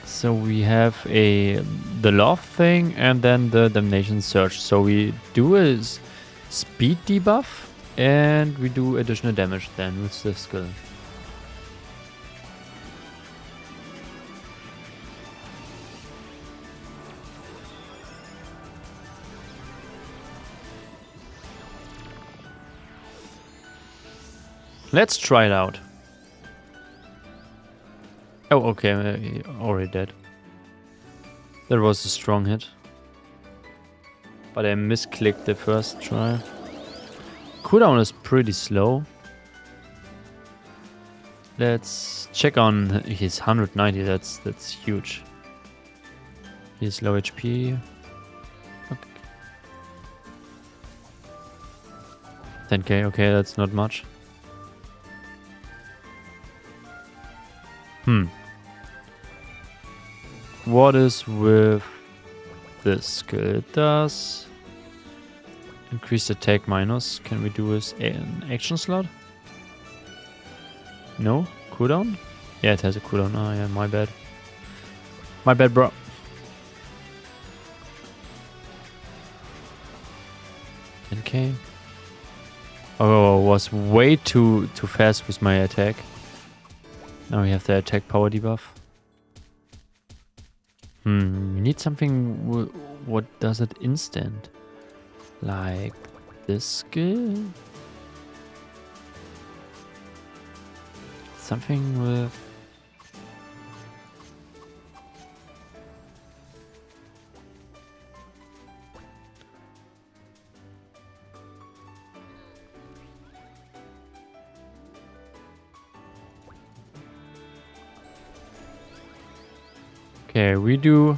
So we have the love thing and then the Damnation Surge. So we do a speed debuff and we do additional damage then with the skill. Let's try it out. Oh, okay, already dead. That was a strong hit. But I misclicked the first try. Cooldown is pretty slow. Let's check on his 190, that's huge. He's low HP. Okay. 10k, okay, that's not much. What is with this skill? It does increase attack minus. Can we do this an action slot? No? Cooldown? Yeah, it has a cooldown. Oh yeah, my bad. My bad, bro. Okay. Oh, I was way too fast with my attack. Now we have the attack power debuff. We need something. What does it instant? Like this skill? Something with. Okay, we do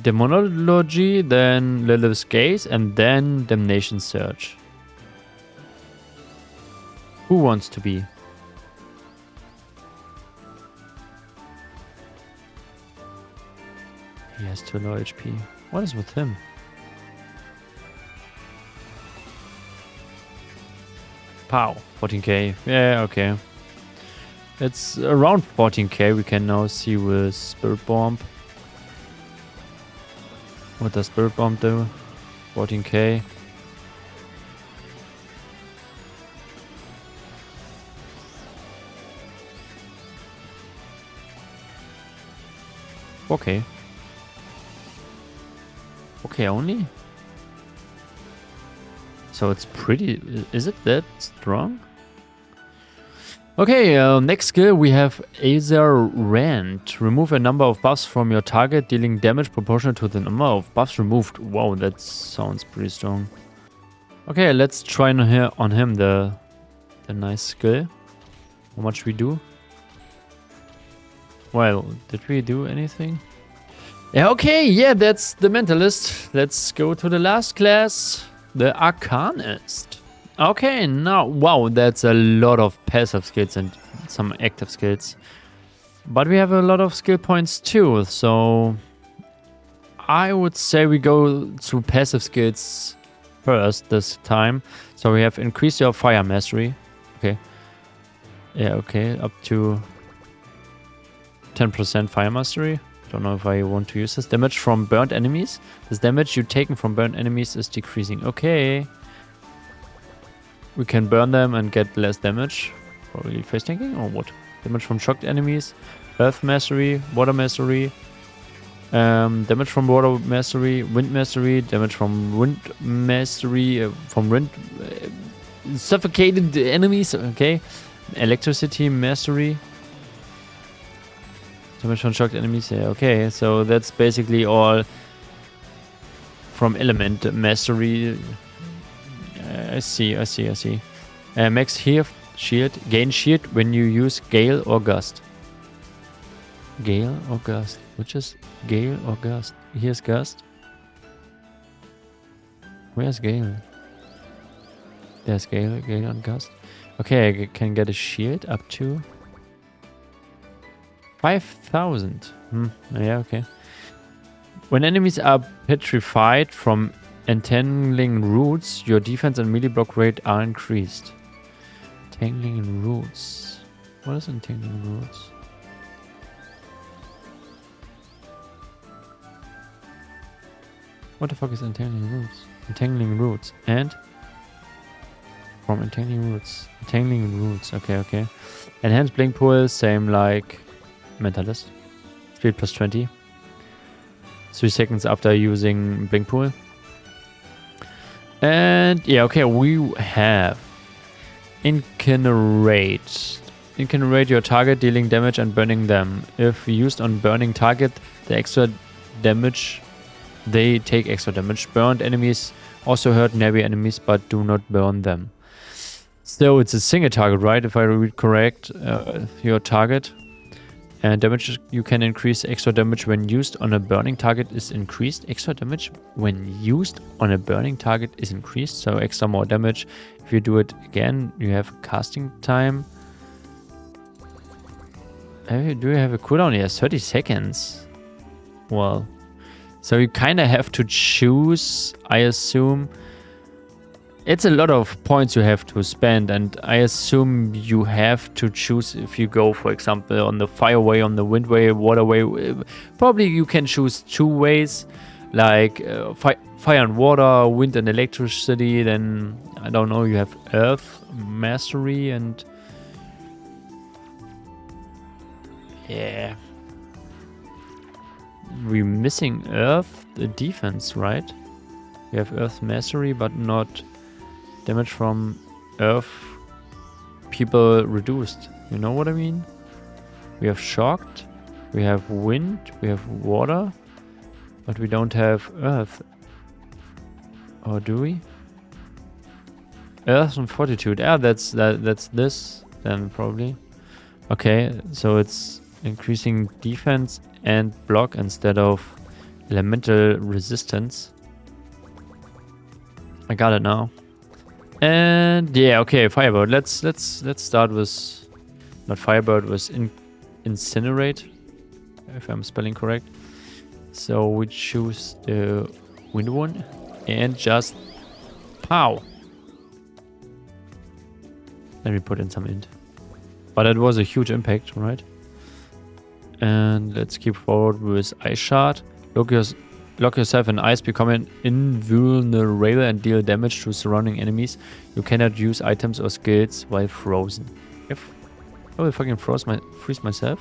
Demonology, then Lilith's Gaze, and then Damnation Surge. Who wants to be? He has too low HP. What is with him? Pow, 14k. Yeah, okay. It's around 14k. We can now see with Spirit Bomb. What does Spirit Bomb do? 14k. Okay. Okay, only? So it's pretty... Is it that strong? Okay, next skill we have Aether Rend. Remove a number of buffs from your target, dealing damage proportional to the number of buffs removed. Wow, that sounds pretty strong. Okay, let's try on him the nice skill. How much we do? Well, did we do anything? Yeah, okay, yeah, that's the Mentalist. Let's go to the last class, the Arcanist. Okay, now, wow, that's a lot of passive skills and some active skills. But we have a lot of skill points too, so I would say we go through passive skills first this time. So we have increase your fire mastery. Okay. Yeah, okay, up to 10% fire mastery. Don't know if I want to use this. Damage from burnt enemies. This damage you taken from burnt enemies is decreasing. Okay. We can burn them and get less damage. Probably face tanking or what? Damage from shocked enemies. Earth mastery. Water mastery. Damage from water mastery. Wind mastery. Damage from wind mastery. From wind. Suffocated enemies. Okay. Electricity mastery. Damage from shocked enemies. Yeah, okay. So that's basically all from element mastery. I see. Max here, shield. Gain shield when you use Gale or Gust. Gale or Gust? Which is Gale or Gust? Here's Gust. Where's Gale? There's Gale and Gust. Okay, I can get a shield up to 5,000. Yeah, okay. When enemies are petrified from entangling roots, your defense and melee block rate are increased. Entangling roots. What is entangling roots? What the fuck is entangling roots? Entangling roots. And? From entangling roots. Entangling roots. Okay. Enhanced blink pool, same like Mentalist. Speed plus 20. 3 seconds after using blink pool. And yeah, okay, we have Incinerate. Incinerate your target, dealing damage and burning them. If used on burning target, they take extra damage. Burned enemies also hurt nearby enemies, but do not burn them. So it's a single target, right? If I read correct, your target. And damage you can increase. Extra damage when used on a burning target is increased. Extra damage when used on a burning target is increased. So extra more damage. If you do it again, you have casting time. Do you have a cooldown? Yes, 30 seconds. Well, so you kind of have to choose, I assume. It's a lot of points you have to spend, and I assume you have to choose if you go, for example, on the fire way, on the wind way, water way. Probably you can choose 2 ways, like fire and water, wind and electricity. Then, I don't know, you have earth mastery and Yeah. We're missing Earth defense, right? We have Earth Mastery, but not damage from Earth people reduced. You know what I mean? We have Shocked, we have Wind, we have Water, but we don't have Earth. Or do we? Earth and Fortitude. Yeah, that's this then probably. Okay, so it's increasing defense and block instead of elemental resistance. I got it now. And yeah, okay, Firebird. Let's start with not Firebird, with Incinerate, if I'm spelling correct. So we choose the wind one and just pow. Let me put in some int. But it was a huge impact, right? And let's keep forward with Ice Shard. Lock yourself in ice, become invulnerable and deal damage to surrounding enemies. You cannot use items or skills while frozen. If I will fucking freeze myself.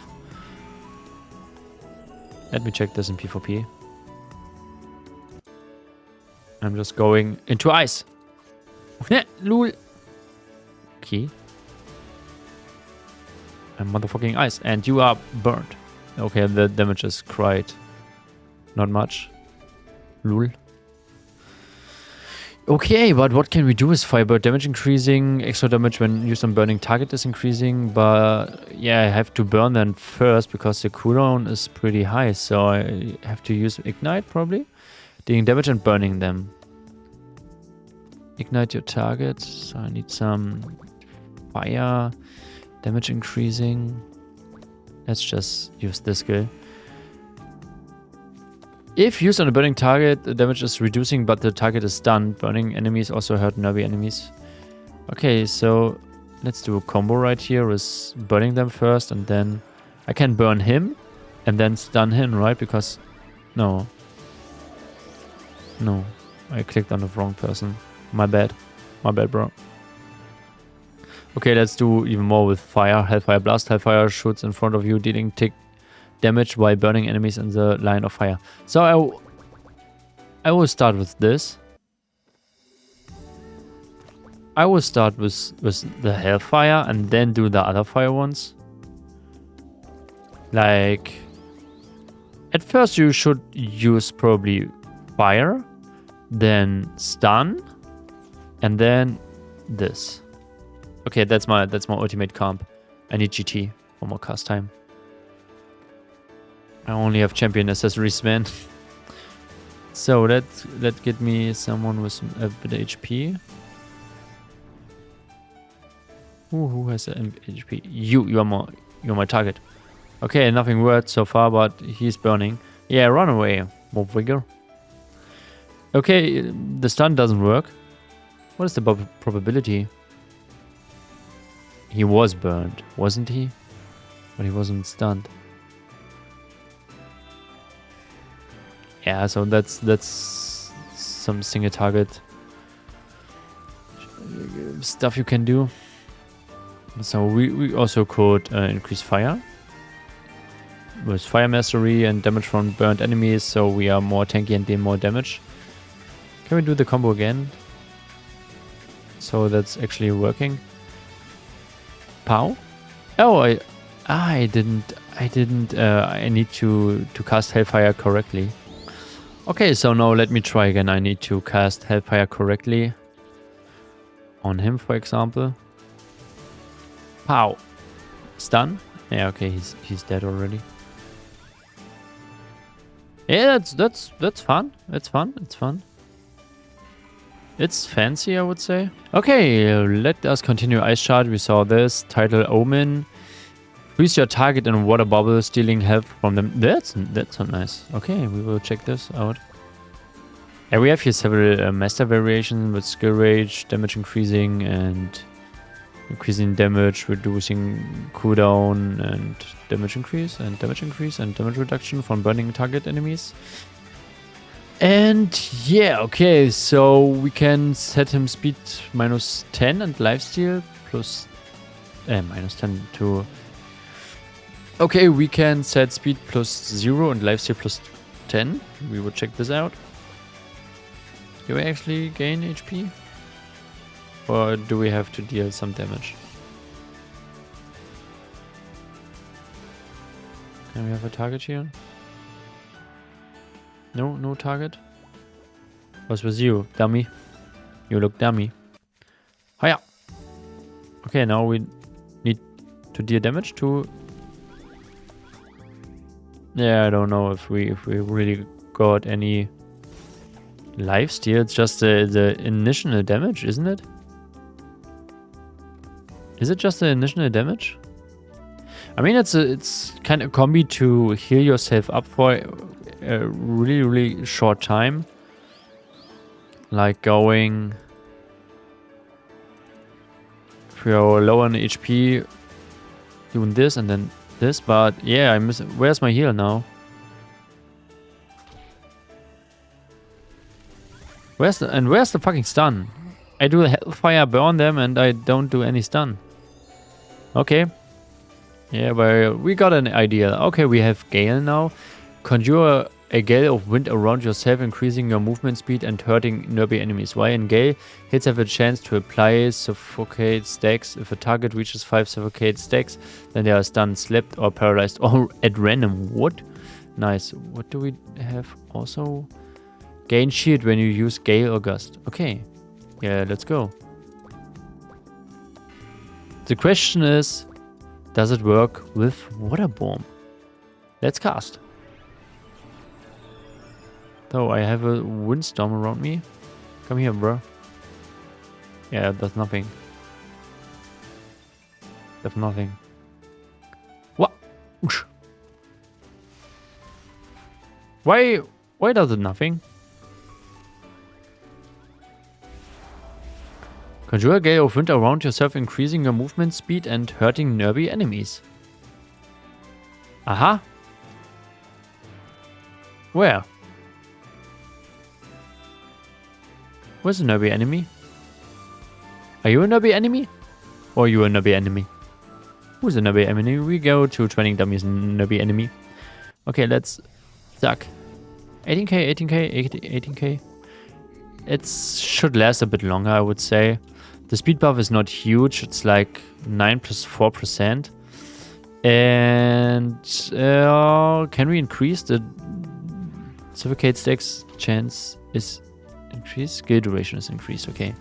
Let me check this in PvP. I'm just going into ice. Lul. Okay. I'm motherfucking ice, and you are burnt. Okay, the damage is quite not much. Lul. Okay, but what can we do with Firebird? Damage increasing, extra damage when used on burning target is increasing, but yeah, I have to burn them first because the cooldown is pretty high, so I have to use Ignite probably. Dealing damage and burning them. Ignite your target, so I need some fire. Damage increasing. Let's just use this skill. If used on a burning target, the damage is reducing, but the target is stunned. Burning enemies also hurt nervy enemies. Okay, so let's do a combo right here with burning them first, and then I can burn him and then stun him, right? Because no, I clicked on the wrong person. My bad, bro. Okay, let's do even more with fire. Hellfire Blast. Hellfire shoots in front of you, dealing tick damage while burning enemies in the line of fire. So I will start with this. I will start with the Hellfire and then do the other fire ones. Like, at first you should use probably fire, then stun, and then this. Okay, that's my ultimate comp. I need GT for more cast time. I only have champion accessories, man. So that get me someone with a bit of HP. Who has an HP? You're my target. Okay, nothing worked so far, but he's burning. Yeah, run away, more vigor. Okay, the stun doesn't work. What is the probability? He was burned, wasn't he? But he wasn't stunned. Yeah, so that's some single target stuff you can do. So we also could increase fire with fire mastery and damage from burnt enemies, so we are more tanky and deal more damage. Can we do the combo again? So that's actually working. Pow. Oh, I didn't. I need to cast Hellfire correctly. Okay, so now let me try again. I need to cast Hellfire correctly on him, for example. Pow. Stun. Yeah, okay, he's dead already. Yeah, that's fun. It's fun. It's fun. It's fancy, I would say. Okay, let us continue Ice Shard. We saw this. Title Omen. Freeze your target in water bubble, stealing health from them. That's so nice. Okay, we will check this out. Yeah, we have here several master variations with skill rage, damage increasing, and increasing damage, reducing cooldown, and damage increase, and damage increase, and damage reduction from burning target enemies. And yeah, okay, so we can set him speed -10 and lifesteal plus minus 10 to Okay, we can set speed +0 and lifesteal +10. We will check this out. Do we actually gain HP? Or do we have to deal some damage? Can we have a target here? No, no target. What's with you, dummy? You look dummy. Hiya! Okay, now we need to deal damage to... Yeah, I don't know if we really got any lifesteal. It's just the initial damage, isn't it? Is it just the initial damage? I mean, it's kind of a combi to heal yourself up for a really short time. Like going... If you're low on HP, doing this and then this, but yeah, I miss. Where's my heal now? Where's the fucking stun? I do Hellfire burn them and I don't do any stun. Okay. Yeah, but we got an idea. Okay, we have Gale now. Conjure a gale of wind around yourself, increasing your movement speed and hurting nearby enemies. While in gale, hits have a chance to apply suffocate stacks. If a target reaches 5 suffocate stacks, then they are stunned, slapped, or paralyzed, or at random. What? Nice. What do we have also? Gain shield when you use gale or gust. Okay. Yeah, let's go. The question is, does it work with water bomb? Let's cast. Though I have a windstorm around me. Come here, bro. Yeah, that's nothing. That's nothing. What? Why does it nothing? Conjure a gale of wind around yourself, increasing your movement speed and hurting nearby enemies. Aha. Where? Where's a nearby enemy? Are you a nearby enemy? Or are you a nearby enemy? Who's a nearby enemy? We go to training dummies nearby enemy. Okay, let's suck. 18k, 18k, 18k. It should last a bit longer, I would say. The speed buff is not huge. It's like 9 plus 4%. And can we increase the suffocate stacks chance is increased? Skill duration is increased. Okay,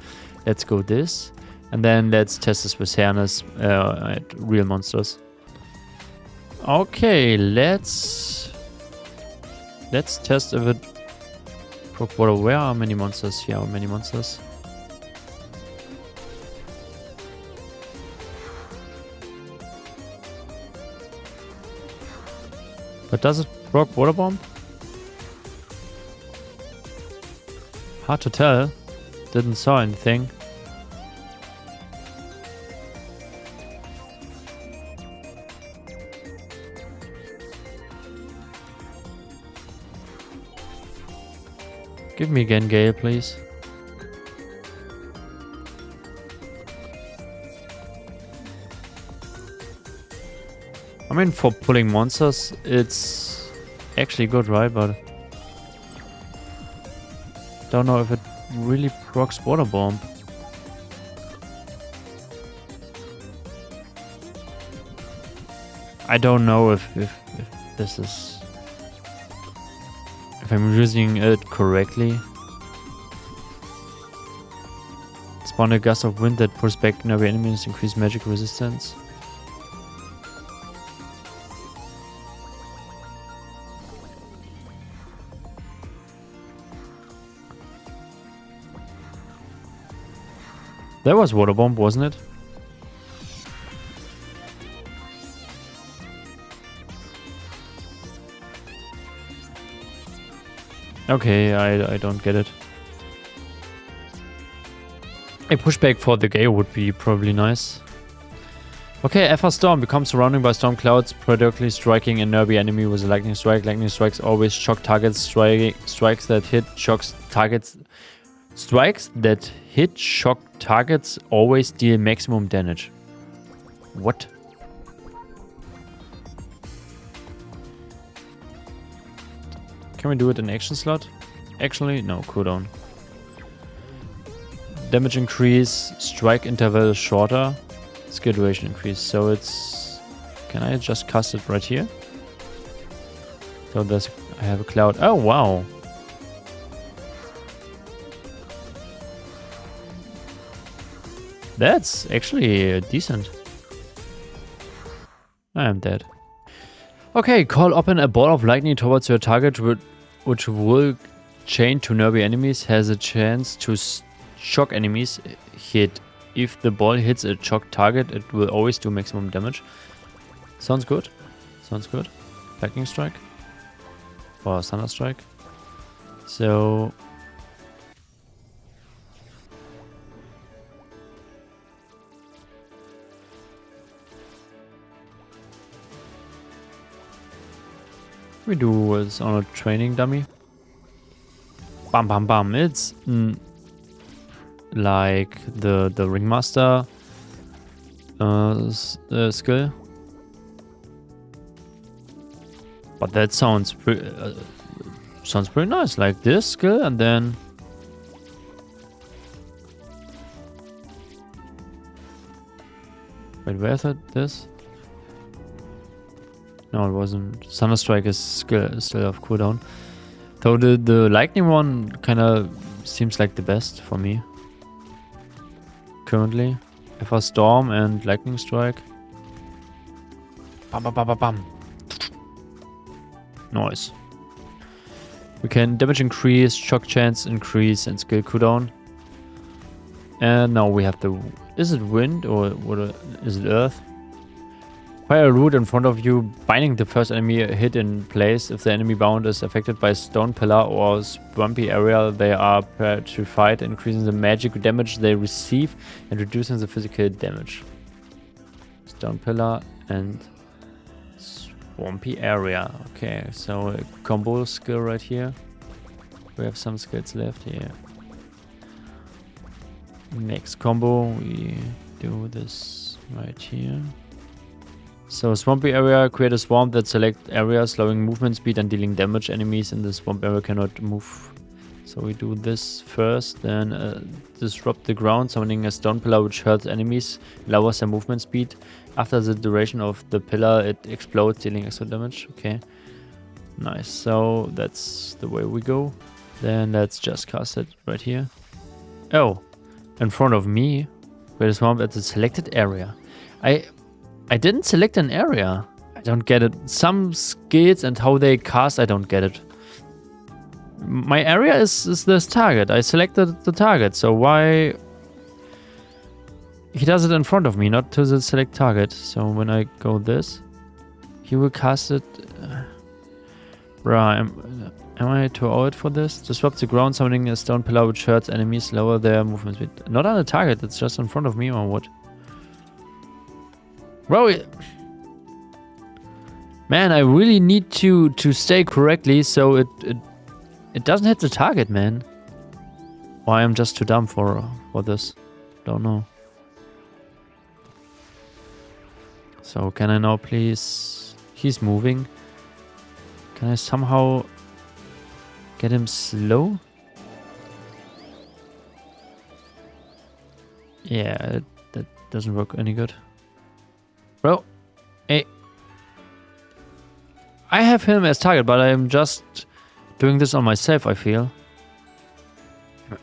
let's go this. And then let's test this with Harness at real monsters. Okay, let's test if it... Where are many monsters? Here are many monsters. But does it proc water bomb? Hard to tell. Didn't saw anything. Give me again Gale, please. I mean, for pulling monsters, it's actually good, right? But don't know if it really procs water bomb. I don't know if this is... If I'm using it correctly. Spawn a gust of wind that pulls back nearby enemies, increase magic resistance. That was water bomb, wasn't it? Okay, I don't get it. A pushback for the gale would be probably nice. Okay, Alpha Storm becomes surrounded by storm clouds, periodically striking a nearby enemy with a lightning strike. Lightning strikes always shock targets. Strikes that hit shocks targets. Strikes that hit shock targets always deal maximum damage. What? Can we do it in action slot? Actually, no, cooldown. Damage increase, strike interval shorter, skill duration increase. So it's... Can I just cast it right here? So there's... I have a cloud. Oh, wow. That's actually decent. I am dead. Okay, call open a ball of lightning towards your target, which will chain to nearby enemies, has a chance to shock enemies hit. If the ball hits a shock target, it will always do maximum damage. Sounds good. Sounds good. Lightning strike. Or thunder strike. So... we do is on a training dummy. Bam bam bam. It's like the ringmaster skill, but that sounds pretty nice. Like this skill, and then wait, where's it? This? No, it wasn't. Thunderstrike is still off cooldown. Though the lightning one kind of seems like the best for me. Currently. FR Storm and Lightning Strike. Bam bam bam bam bam. Nice. We can damage increase, shock chance increase, and skill cooldown. And now we have the... Is it wind or what? Is it earth? Fire a root in front of you, binding the first enemy hit in place. If the enemy bound is affected by stone pillar or swampy area, they are petrified, increasing the magic damage they receive and reducing the physical damage. Stone pillar and swampy area. Okay, so a combo skill right here. We have some skills left here. Next combo, we do this right here. So swampy area, create a swamp that select area, slowing movement speed and dealing damage. Enemies in the swamp area cannot move. So we do this first, then disrupt the ground, summoning a stone pillar which hurts enemies, lowers their movement speed. After the duration of the pillar, it explodes, dealing extra damage. Okay, nice. So that's the way we go. Then let's just cast it right here. Oh, in front of me, create a swamp at the selected area. I didn't select an area. I don't get it. Some skills and how they cast, I don't get it. My area is this target. I selected the target, so why... He does it in front of me, not to the select target. So when I go this, he will cast it... Bruh, am I too old for this? Disrupt the ground, summoning a stone pillar which hurts enemies, lower their movement speed. Not on the target, it's just in front of me or what? Bro, man, I really need to stay correctly so it doesn't hit the target, man. Or I'm just too dumb for this. Don't know. So can I now please... He's moving. Can I somehow get him slow? Yeah, that doesn't work any good. Bro, hey. I have him as target, but I'm just doing this on myself, I feel.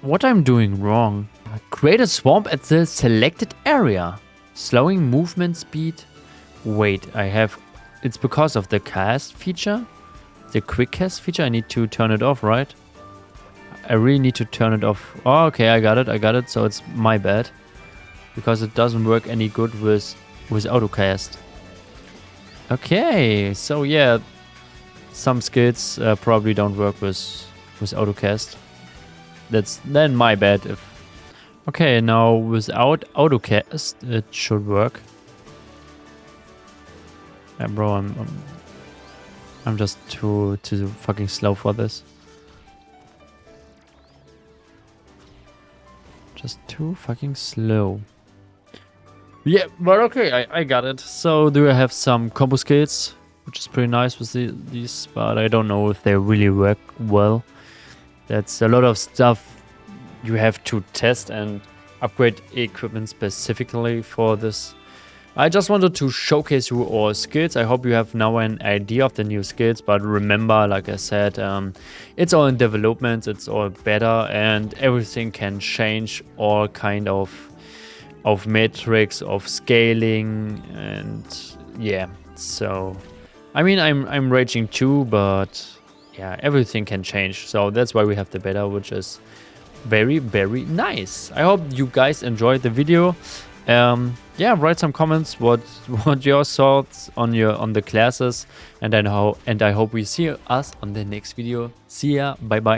What I'm doing wrong? Create a swamp at the selected area. Slowing movement speed. Wait, I have... It's because of the cast feature? The quick cast feature? I need to turn it off, right? I really need to turn it off. Oh, okay, I got it. So it's my bad. Because it doesn't work any good with autocast. Okay, so yeah, some skills probably don't work with autocast. That's then my bad. Okay, now without autocast it should work. Yeah, bro, I'm just too fucking slow for this. Just too fucking slow. Yeah, but okay, I got it. So do I have some combo skills? which is pretty nice with these, but I don't know if they really work well. That's a lot of stuff you have to test and upgrade equipment specifically for this. I just wanted to showcase you all skills. I hope you have now an idea of the new skills, but remember, like I said, it's all in development, it's all beta, and everything can change, all kind of metrics, of scaling, and yeah. So I mean, I'm raging too, but yeah, everything can change. So that's why we have the beta, which is very, very nice. I hope you guys enjoyed the video. Yeah, write some comments what your thoughts on the classes, and I hope we see us on the next video. See ya, bye bye.